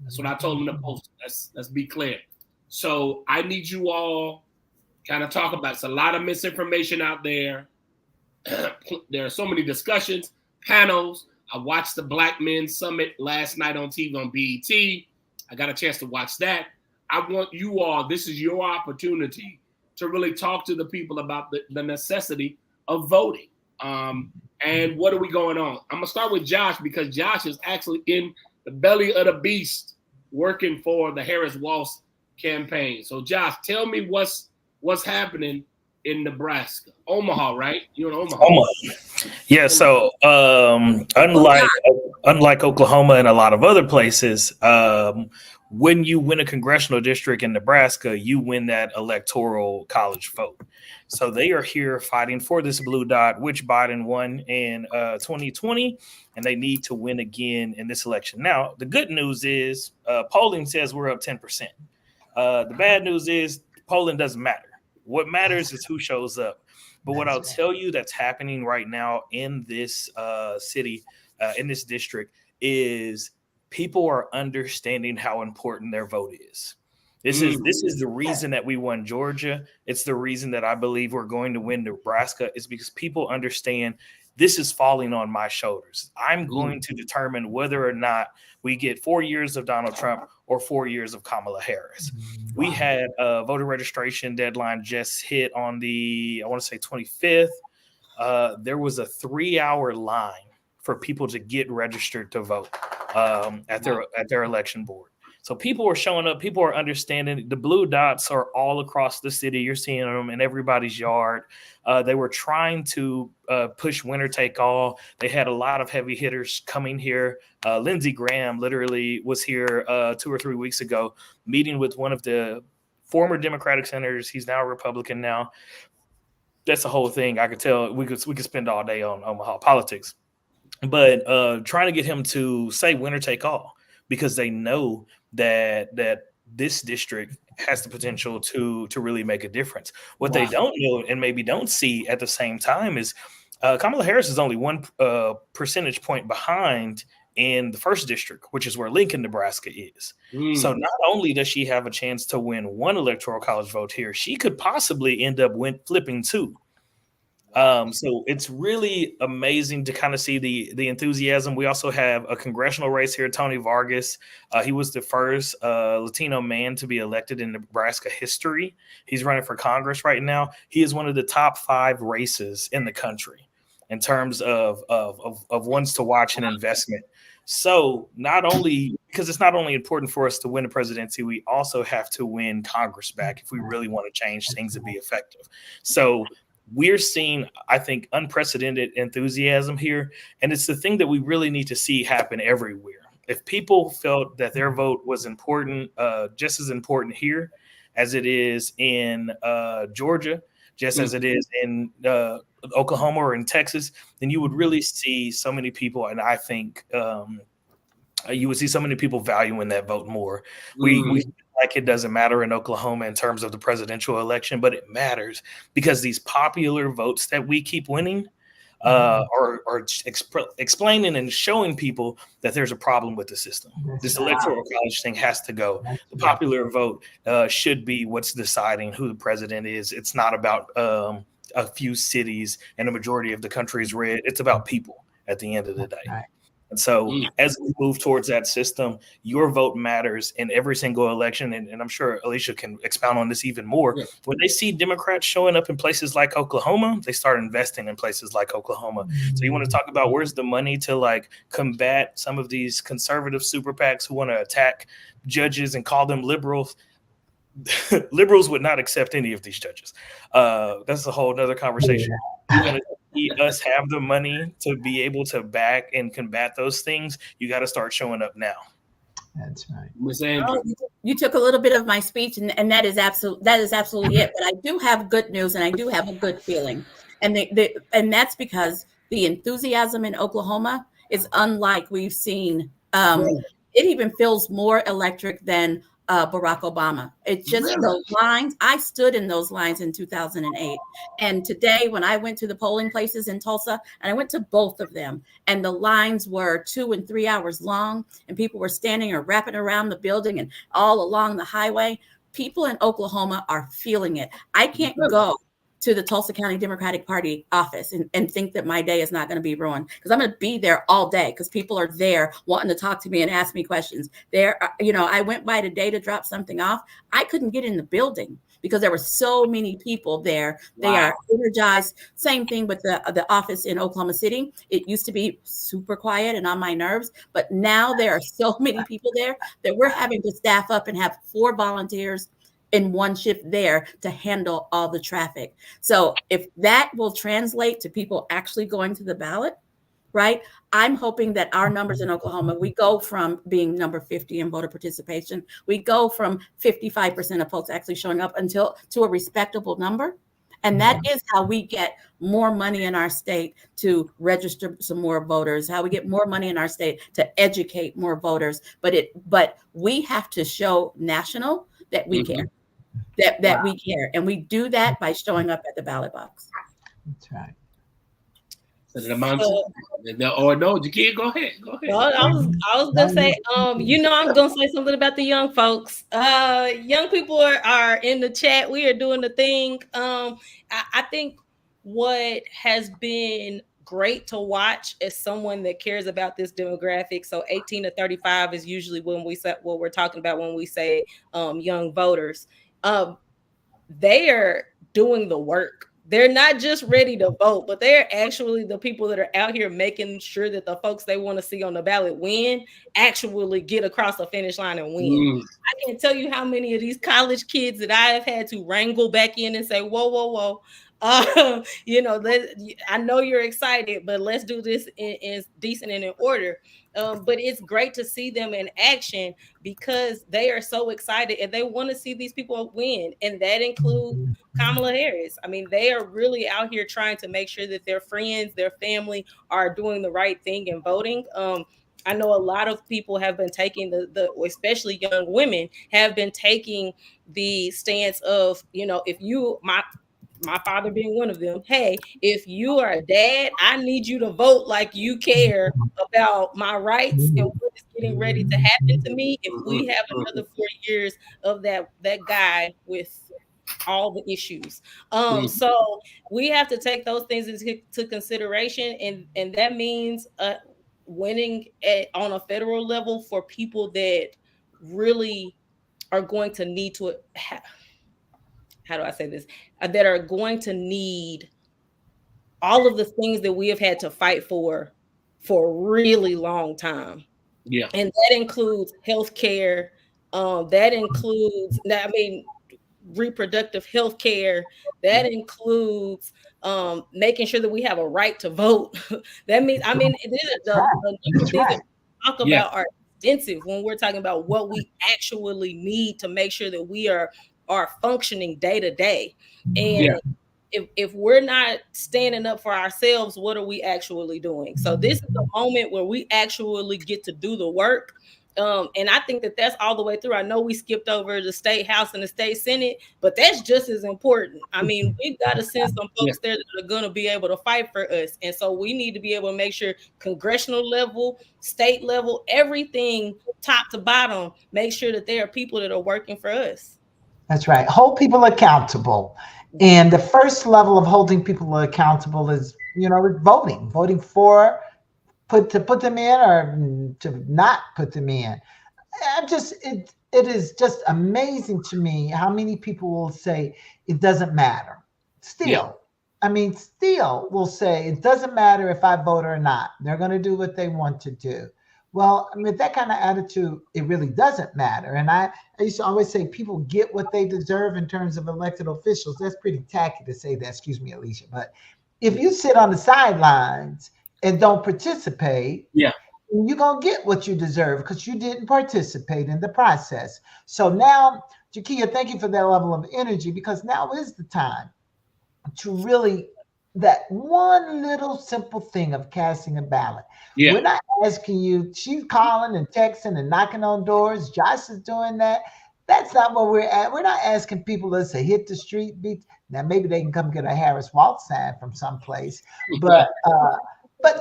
That's what I told him to post. Let's be clear. So I need you all kind of talk about. It's a lot of misinformation out there. There are so many discussions, panels. I watched the Black Men Summit last night on TV on BET. I got a chance to watch that. I want you all, this is your opportunity to really talk to the people about the necessity of voting. And what are we going on? I'm gonna start with Josh because Josh is actually in the belly of the beast working for the Harris-Walsh campaign. So Josh, tell me what's happening in Nebraska. Omaha, right? You're in Omaha.
Omaha. Yeah, so unlike Oklahoma and a lot of other places, when you win a congressional district in Nebraska, you win that electoral college vote. So they are here fighting for this blue dot, which Biden won in 2020, and they need to win again in this election. Now, the good news is polling says we're up 10%. The bad news is polling doesn't matter. What matters is who shows up. But what I'll tell you that's happening right now in this city, in this district, is people are understanding how important their vote is. This is the reason that we won Georgia. It's the reason that I believe we're going to win Nebraska is because people understand this is falling on my shoulders. I'm going to determine whether or not we get 4 years of Donald Trump or 4 years of Kamala Harris. We had a voter registration deadline just hit on the, I want to say 25th. There was a 3-hour line for people to get registered to vote at their election board. So people are showing up. People are understanding. The blue dots are all across the city. You're seeing them in everybody's yard. They were trying to push winner take all. They had a lot of heavy hitters coming here. Lindsey Graham literally was here 2 or 3 weeks ago, meeting with one of the former Democratic senators. He's now a Republican now. That's the whole thing. I could tell we could spend all day on Omaha politics, but trying to get him to say winner take all because they know that this district has the potential to really make a difference. What they don't know and maybe don't see at the same time is Kamala Harris is only 1 percentage point behind in the first district, which is where Lincoln, Nebraska is. So not only does she have a chance to win 1 electoral college vote here, she could possibly end up flipping 2. So it's really amazing to kind of see the enthusiasm. We also have a congressional race here, Tony Vargas. He was the first Latino man to be elected in Nebraska history. He's running for Congress right now. He is one of the top 5 races in the country in terms of ones to watch and investment. So not only because it's not only important for us to win the presidency, we also have to win Congress back if we really want to change things and be effective. So we're seeing, I think, unprecedented enthusiasm here. And it's the thing that we really need to see happen everywhere. If people felt that their vote was important, just as important here as it is in Georgia, just as it is in Oklahoma or in Texas, then you would really see so many people. And I think you would see so many people valuing that vote more. We feel like it doesn't matter in Oklahoma in terms of the presidential election, but it matters because these popular votes that we keep winning, or explaining and showing people that there's a problem with the system. This electoral college thing has to go. The popular vote should be what's deciding who the president is. It's not about a few cities and the majority of the country is red. It's about people at the end of the day. And so as we move towards that system, your vote matters in every single election. And I'm sure Alicia can expound on this even more. Yeah. When they see Democrats showing up in places like Oklahoma, they start investing in places like Oklahoma. So you want to talk about where's the money to like combat some of these conservative super PACs who want to attack judges and call them liberals. Liberals would not accept any of these judges. That's a whole nother conversation. You want to see us have the money to be able to back and combat those things, you got to start showing up now.
That's right.
Oh, you took a little bit of my speech, and that is absolutely it. But I do have good news, and I do have a good feeling, and and that's because the enthusiasm in Oklahoma is unlike we've seen. It even feels more electric than Barack Obama. It's just those lines. I stood in those lines in 2008. And today, when I went to the polling places in Tulsa, and I went to both of them, and the lines were 2 and 3 hours long, and people were standing or wrapping around the building and all along the highway. People in Oklahoma are feeling it. I can't go to the Tulsa County Democratic Party office and think that my day is not going to be ruined, because I'm going to be there all day because people are there wanting to talk to me and ask me questions. I went by today to drop something off. I couldn't get in the building because there were so many people there. They are energized. Same thing with the office in Oklahoma City. It used to be super quiet and on my nerves, but now there are so many people there that we're having to staff up and have 4 volunteers in one shift there to handle all the traffic. So if that will translate to people actually going to the ballot, right? I'm hoping that our numbers in Oklahoma, we go from being number 50 in voter participation. We go from 55% of folks actually showing up to a respectable number. And that is how we get more money in our state to register some more voters, how we get more money in our state to educate more voters. But we have to show national that we care. That we care, and we do that by showing up at the ballot box.
That's right.
No, you can't. Go ahead.
Well, I was gonna say, I'm gonna say something about the young folks. Young people are in the chat. We are doing the thing. I think what has been great to watch as someone that cares about this demographic. So 18 to 35 is usually when we say what we're talking about when we say young voters. They are doing the work. They're not just ready to vote, but they're actually the people that are out here making sure that the folks they want to see on the ballot win actually get across the finish line and win. I can't tell you how many of these college kids that I have had to wrangle back in and say, whoa. I know you're excited, but let's do this in decent and in order. But it's great to see them in action because they are so excited and they want to see these people win. And that includes Kamala Harris. I mean, they are really out here trying to make sure that their friends, their family are doing the right thing and voting. I know a lot of people have been taking especially young women have been taking the stance of, if you, my father being one of them, hey, if you are a dad, I need you to vote like you care about my rights and what is getting ready to happen to me if we have another 4 years of that guy with all the issues. So we have to take those things into consideration, and that means winning on a federal level for people that really are going to need to how do I say this? That are going to need all of the things that we have had to fight for a really long time.
Yeah.
And that includes healthcare. That includes, reproductive health care. That includes making sure that we have a right to vote. That means, the things that we talk about are extensive when we're talking about what we actually need to make sure that we are functioning day to day. And if we're not standing up for ourselves, what are we actually doing? So this is the moment where we actually get to do the work. And I think that that's all the way through. I know we skipped over the state house and the state senate, but that's just as important. I mean, we've got to send some folks there that are going to be able to fight for us. And so we need to be able to make sure congressional level, state level, everything top to bottom, make sure that there are people that are working for us.
That's right. Hold people accountable. And the first level of holding people accountable is, voting for, to put them in or to not put them in. It is just amazing to me how many people will say it doesn't matter. Still will say it doesn't matter if I vote or not. They're going to do what they want to do. Well, with that kind of attitude, it really doesn't matter. And I used to always say people get what they deserve in terms of elected officials. That's pretty tacky to say that, excuse me, Alicia. But if you sit on the sidelines and don't participate, you're going to get what you deserve because you didn't participate in the process. So now, Jakia, thank you for that level of energy, because now is the time to really, that one little simple thing of casting a ballot. We're not asking you, she's calling and texting and knocking on doors. Josh is doing that. That's not what we're at. We're not asking people to say hit the street beat. Now maybe they can come get a Harris Waltz sign from someplace, but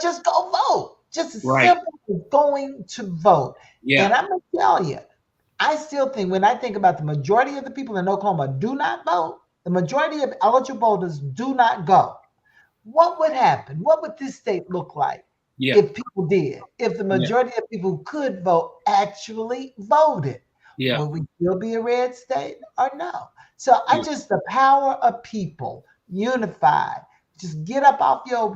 just go vote. Just as simple as going to vote. And I'm gonna tell you, I still think, when I think about the majority of the people in Oklahoma do not vote, the majority of eligible voters do not go. What would happen? What would this state look like if people did? If the majority of people who could vote actually voted? Would we still be a red state or no? So the power of people unified. Just get up off your,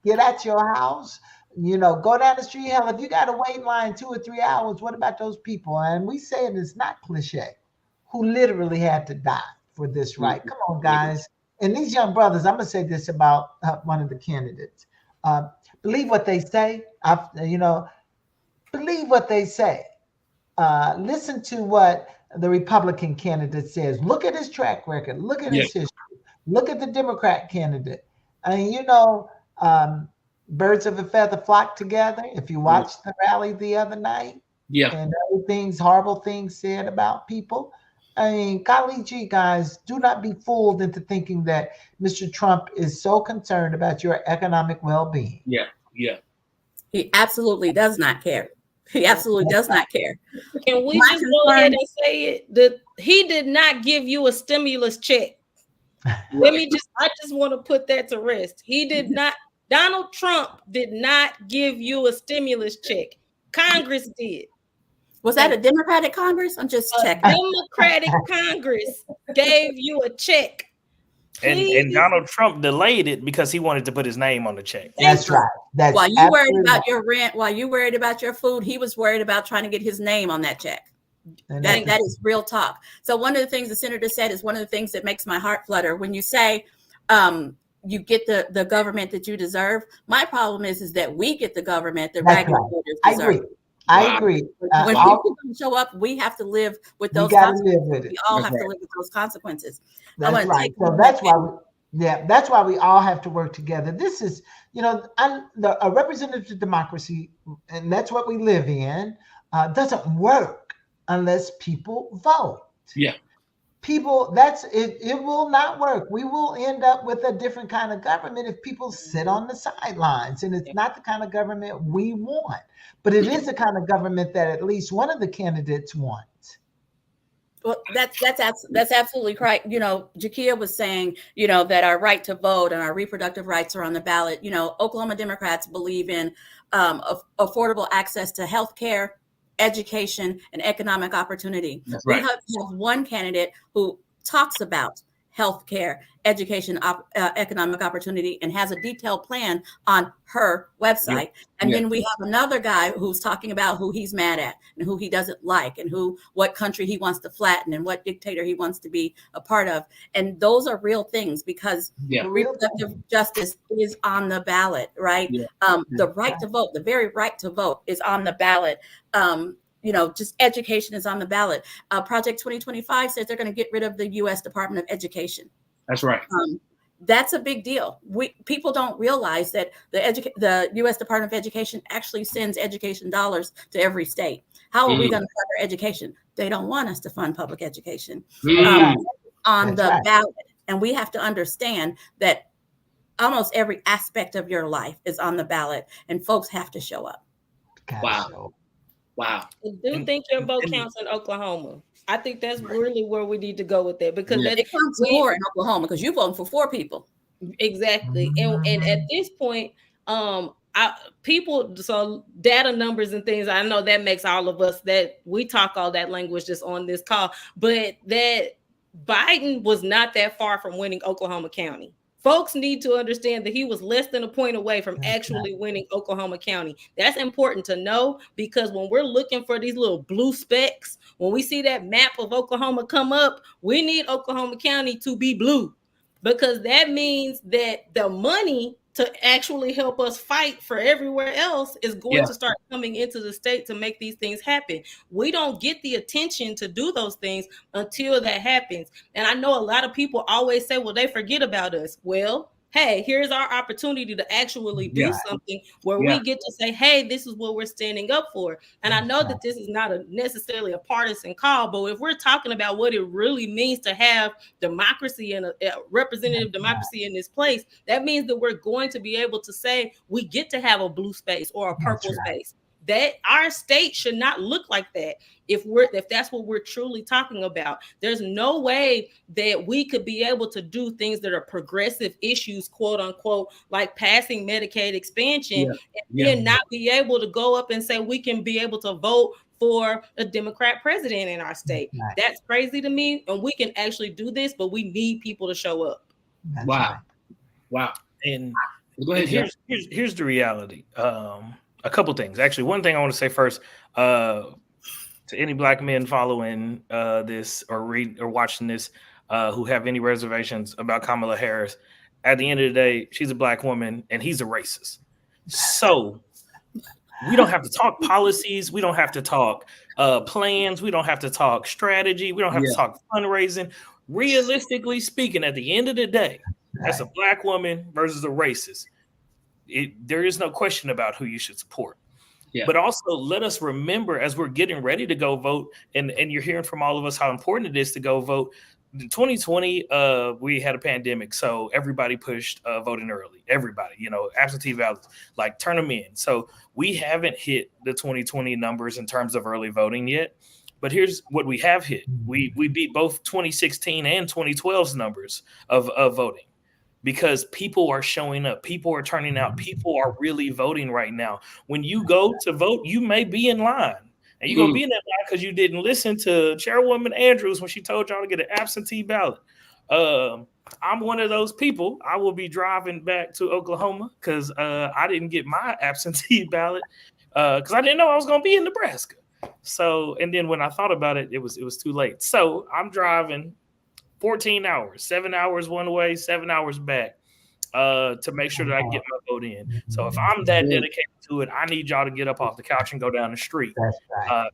get out your house, go down the street. Hell, if you got to wait in line 2 or 3 hours, what about those people? And we say it is not cliche, who literally had to die for this right. Come on, guys. And these young brothers, I'm going to say this about one of the candidates. Believe what they say. Believe what they say. Listen to what the Republican candidate says. Look at his track record. Look at his history. Look at the Democrat candidate. Birds of a feather flock together. If you watched the rally the other night, and horrible things said about people. Golly gee, guys, do not be fooled into thinking that Mr. Trump is so concerned about your economic well-being.
He absolutely does not care. He absolutely does not care.
Can we just go ahead and say it? That he did not give you a stimulus check. I just want to put that to rest. He did not. Donald Trump did not give you a stimulus check. Congress did.
Was that a Democratic Congress? I'm just checking.
Democratic Congress gave you a check.
And Donald Trump delayed it because he wanted to put his name on the check.
That's right.
While you worried about your rent, while you worried about your food, he was worried about trying to get his name on that check. That is real talk. So one of the things the senator said is one of the things that makes my heart flutter. When you say you get the government that you deserve, my problem is that we get the government that regular voters deserve.
I agree.
When people don't show up, we have to live with those consequences. We all have to live with those consequences.
That's right. So that's why we all have to work together. This is, a representative democracy, and that's what we live in, doesn't work unless people vote. People, it will not work. We will end up with a different kind of government if people sit on the sidelines, and it's not the kind of government we want. But it is the kind of government that at least one of the candidates wants.
Well, that's absolutely right. Jakia was saying, that our right to vote and our reproductive rights are on the ballot. Oklahoma Democrats believe in affordable access to health care, education, and economic opportunity. We have one candidate who talks about healthcare, education, economic opportunity, and has a detailed plan on her website. And then we have another guy who's talking about who he's mad at and who he doesn't like and what country he wants to flatten and what dictator he wants to be a part of. And those are real things because reproductive justice is on the ballot, right? The right to vote, the very right to vote is on the ballot. Just education is on the ballot. Project 2025 says they're going to get rid of the U.S. Department of Education.
That's right.
That's a big deal. People don't realize that the U.S. Department of Education actually sends education dollars to every state. How are we going to fund our education? They don't want us to fund public education on the ballot. And we have to understand that almost every aspect of your life is on the ballot, and folks have to show up.
Wow.
I do think your vote counts in Oklahoma. I think that's really where we need to go with that, because
it counts more in Oklahoma because you're voting for 4 people.
Exactly. And at this point, people, so data numbers and things, I know that makes all of us, that we talk all that language just on this call, but that Biden was not that far from winning Oklahoma County. Folks need to understand that he was less than a point away from actually winning Oklahoma County. That's important to know, because when we're looking for these little blue specks, when we see that map of Oklahoma come up, we need Oklahoma County to be blue, because that means that the money to actually help us fight for everywhere else is going to start coming into the state to make these things happen. We don't get the attention to do those things until that happens. And I know a lot of people always say, well, they forget about us. Well, hey, here's our opportunity to actually do something where we get to say, hey, this is what we're standing up for. And I know that this is not necessarily a partisan call, but if we're talking about what it really means to have democracy and a representative democracy in this place, that means that we're going to be able to say we get to have a blue space or a purple space. That our state should not look like that. If that's what we're truly talking about, there's no way that we could be able to do things that are progressive issues, quote unquote, like passing Medicaid expansion, and not be able to go up and say we can be able to vote for a Democrat president in our state. That's crazy to me. And we can actually do this, but we need people to show up.
Wow.
And here's the reality. A couple things. Actually, one thing I want to say first, to any Black men following this or read or watching this who have any reservations about Kamala Harris, at the end of the day, she's a Black woman and he's a racist. So we don't have to talk policies. We don't have to talk plans. We don't have to talk strategy. We don't have to talk fundraising. Realistically speaking, at the end of the day, that's a Black woman versus a racist. There is no question about who you should support. But also let us remember, as we're getting ready to go vote, and you're hearing from all of us how important it is to go vote. In 2020, we had a pandemic, so everybody pushed voting early. Everybody, absentee ballots, like turn them in. So we haven't hit the 2020 numbers in terms of early voting yet. But here's what we have hit. We beat both 2016 and 2012's numbers of voting. Because people are showing up, people are turning out, people are really voting right now. When you go to vote, you may be in line, and you're gonna be in that line because you didn't listen to Chairwoman Andrews when she told y'all to get an absentee ballot. I'm one of those people. I will be driving back to Oklahoma because I didn't get my absentee ballot because I didn't know I was gonna be in Nebraska. So, and then when I thought about it, it was too late. So I'm driving 14 hours, 7 hours one way, 7 hours back to make sure that I can get my vote in. So if I'm that dedicated to it, I need y'all to get up off the couch and go down the street.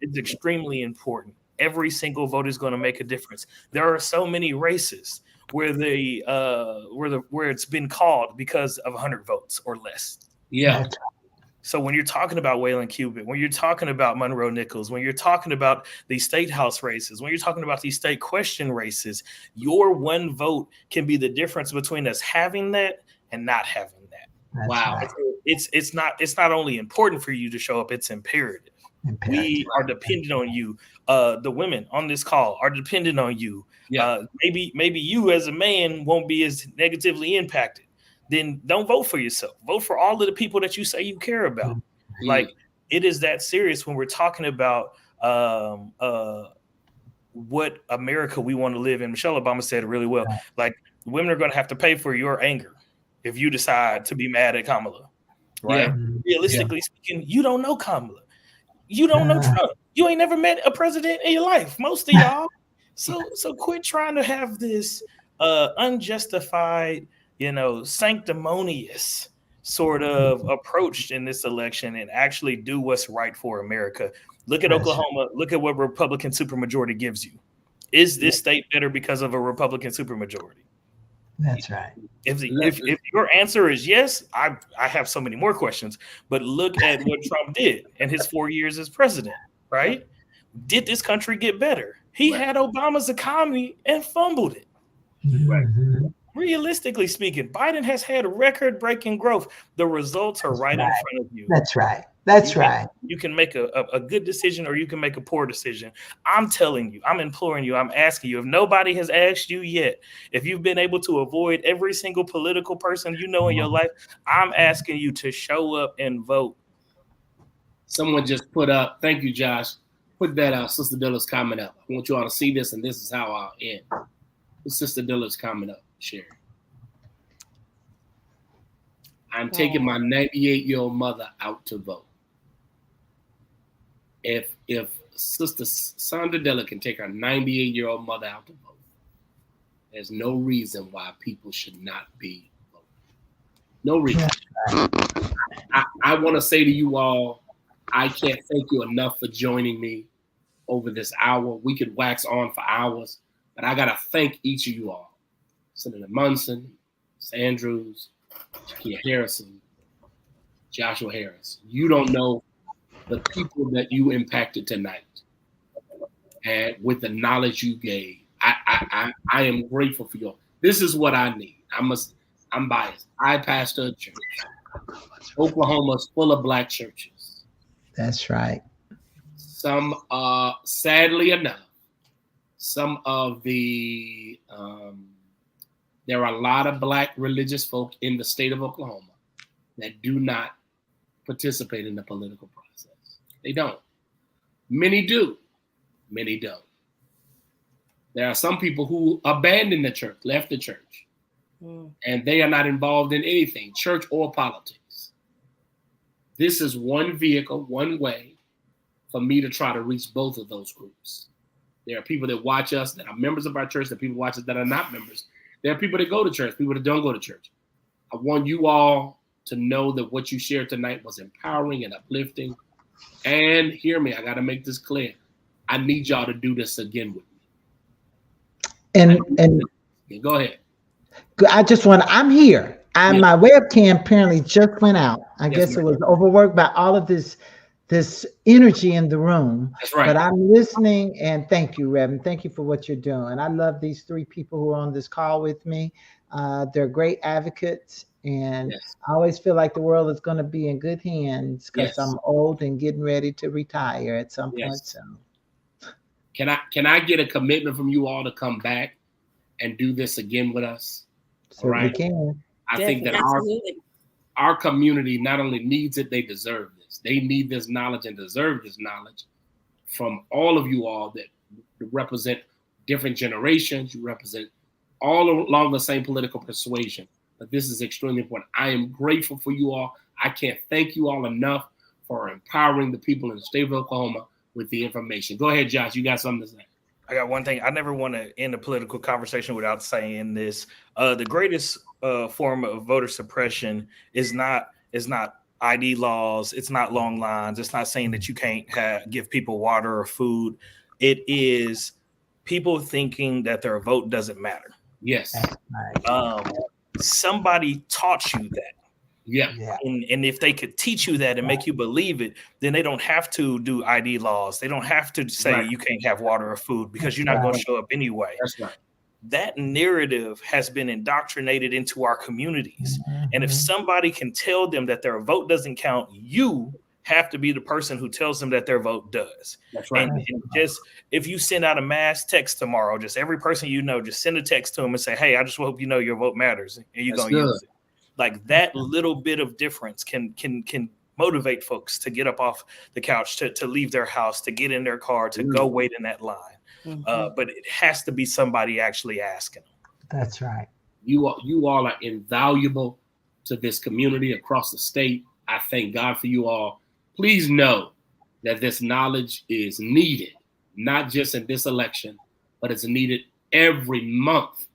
It's extremely important. Every single vote is going to make a difference. There are so many races where where it's been called because of 100 votes or less. So when you're talking about Waylon Cuban, when you're talking about Monroe Nichols, when you're talking about these state house races, when you're talking about these state question races, your one vote can be the difference between us having that and not having that. It's not only important for you to show up, it's imperative. We are dependent on you. The women on this call are dependent on you. Maybe you as a man won't be as negatively impacted. Then don't vote for yourself. Vote for all of the people that you say you care about. Like, it is that serious when we're talking about what America we want to live in. Michelle Obama said it really well. Like, women are going to have to pay for your anger if you decide to be mad at Kamala. Right? Realistically speaking, you don't know Kamala. You don't know Trump. You ain't never met a president in your life. Most of y'all. So quit trying to have this unjustified, sanctimonious sort of approach in this election and actually do what's right for America. Look at Oklahoma. Look at what Republican supermajority gives you. Is this state better because of a Republican supermajority?
That's right.
If your answer is yes, I have so many more questions. But look at what Trump did in his 4 years as president, right? Did this country get better? He had Obama's economy and fumbled it.
Right.
Realistically speaking, Biden has had record-breaking growth. The results are right in front of you.
That's right. That's right.
You can make a good decision or you can make a poor decision. I'm telling you, I'm imploring you, I'm asking you, if nobody has asked you yet, if you've been able to avoid every single political person you know in your life, I'm asking you to show up and vote.
Someone just put up, thank you, Josh, put that Sister Dilla's comment up. I want you all to see this, and this is how I'll end. Sister Dilla's comment up, Sherry. I'm taking my 98-year-old mother out to vote. If Sister Sandra Dilla can take her 98-year-old mother out to vote, there's no reason why people should not be voting. No reason. I want to say to you all, I can't thank you enough for joining me over this hour. We could wax on for hours, but I got to thank each of you all. Senator Munson, Andrews, Shakia Harrison, Joshua Harris. You don't know the people that you impacted tonight, and with the knowledge you gave. I am grateful for you all. This is what I need. I'm biased. I pastor a church. Oklahoma's full of Black churches.
That's right.
Some, sadly enough, some of the there are a lot of Black religious folk in the state of Oklahoma that do not participate in the political process. They don't. Many do. Many don't. There are some people who abandoned the church, left the church, and they are not involved in anything, church or politics. This is one vehicle, one way for me to try to reach both of those groups. There are people that watch us that are members of our church, there are people who watch us that are not members. There are people that go to church, people that don't go to church. I want you all to know that what you shared tonight was empowering and uplifting. And hear me, I got to make this clear. I need y'all to do this again with me.
And
go ahead.
I'm here. My webcam apparently just went out. I guess it was overworked by all of this energy in the room.
That's right.
But I'm listening, and thank you, Reverend. Thank you for what you're doing. I love these three people who are on this call with me. They're great advocates, and I always feel like the world is going to be in good hands because I'm old and getting ready to retire at some point soon.
Can I get a commitment from you all to come back and do this again with us?
So we can.
I think that our community not only needs it, they deserve this. They need this knowledge and deserve this knowledge from all of you all that represent different generations. You represent all along the same political persuasion. But this is extremely important. I am grateful for you all. I can't thank you all enough for empowering the people in the state of Oklahoma with the information. Go ahead, Josh. You got something to say?
I got one thing. I never want to end a political conversation without saying this. The greatest form of voter suppression is not ID laws. It's not long lines. It's not saying that you can't give people water or food. It is people thinking that their vote doesn't matter.
Yes.
Somebody taught you that.
Yeah.
And if they could teach you that and make you believe it, then they don't have to do ID laws. They don't have to say you can't have water or food because you're not going to show up anyway.
That's right.
That narrative has been indoctrinated into our communities. And if somebody can tell them that their vote doesn't count, you have to be the person who tells them that their vote does.
That's right.
And just if you send out a mass text tomorrow, just every person you know, just send a text to them and say, hey, I just hope you know your vote matters and you're going to use it. Like that little bit of difference can motivate folks to get up off the couch, to leave their house, to get in their car, to go wait in that line. But it has to be somebody actually asking them.
That's right.
You all are invaluable to this community across the state. I thank God for you all. Please know that this knowledge is needed, not just in this election, but it's needed every month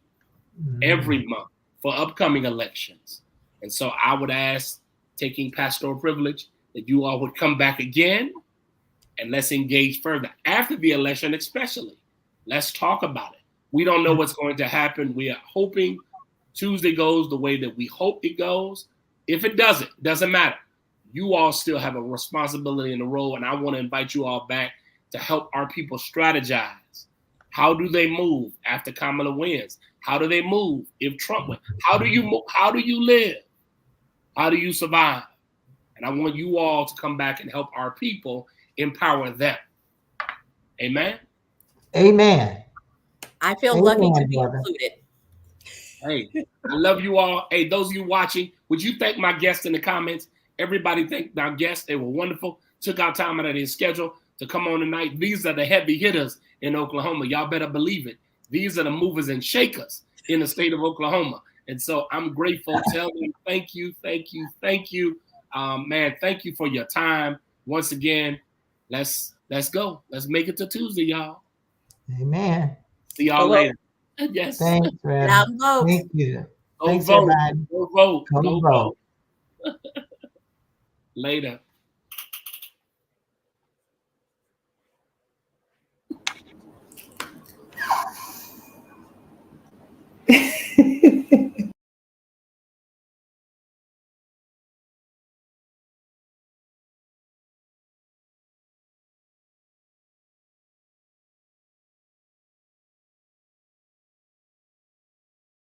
for upcoming elections. And so I would ask, taking pastoral privilege, that you all would come back again and let's engage further after the election, especially. Let's talk about it. We don't know what's going to happen. We are hoping Tuesday goes the way that we hope it goes. If it doesn't, doesn't matter. You all still have a responsibility in the role, and I want to invite you all back to help our people strategize. How do they move after Kamala wins? How do they move if Trump wins? How do you live? How do you survive? And I want you all to come back and help our people empower them. Amen?
Amen.
I feel
Amen,
lucky to be
brother.
included.
Hey, I love you all. Hey, those of you watching, would you thank my guests in the comments? Everybody thanked our guests. They were wonderful. Took out time out of their schedule to come on tonight. These are the heavy hitters in Oklahoma. Y'all better believe it. These are the movers and shakers in the state of Oklahoma. And so I'm grateful. Tell them thank you, thank you, thank you. Man, thank you for your time. Once again, let's go. Let's make it to Tuesday, y'all.
Amen.
See y'all later. Yes.
Thanks, Rev.
Loud and vote.
Thank you.
Go
Thanks,
vote.
everybody.
Go vote.
Go
Go
vote.
vote. Later.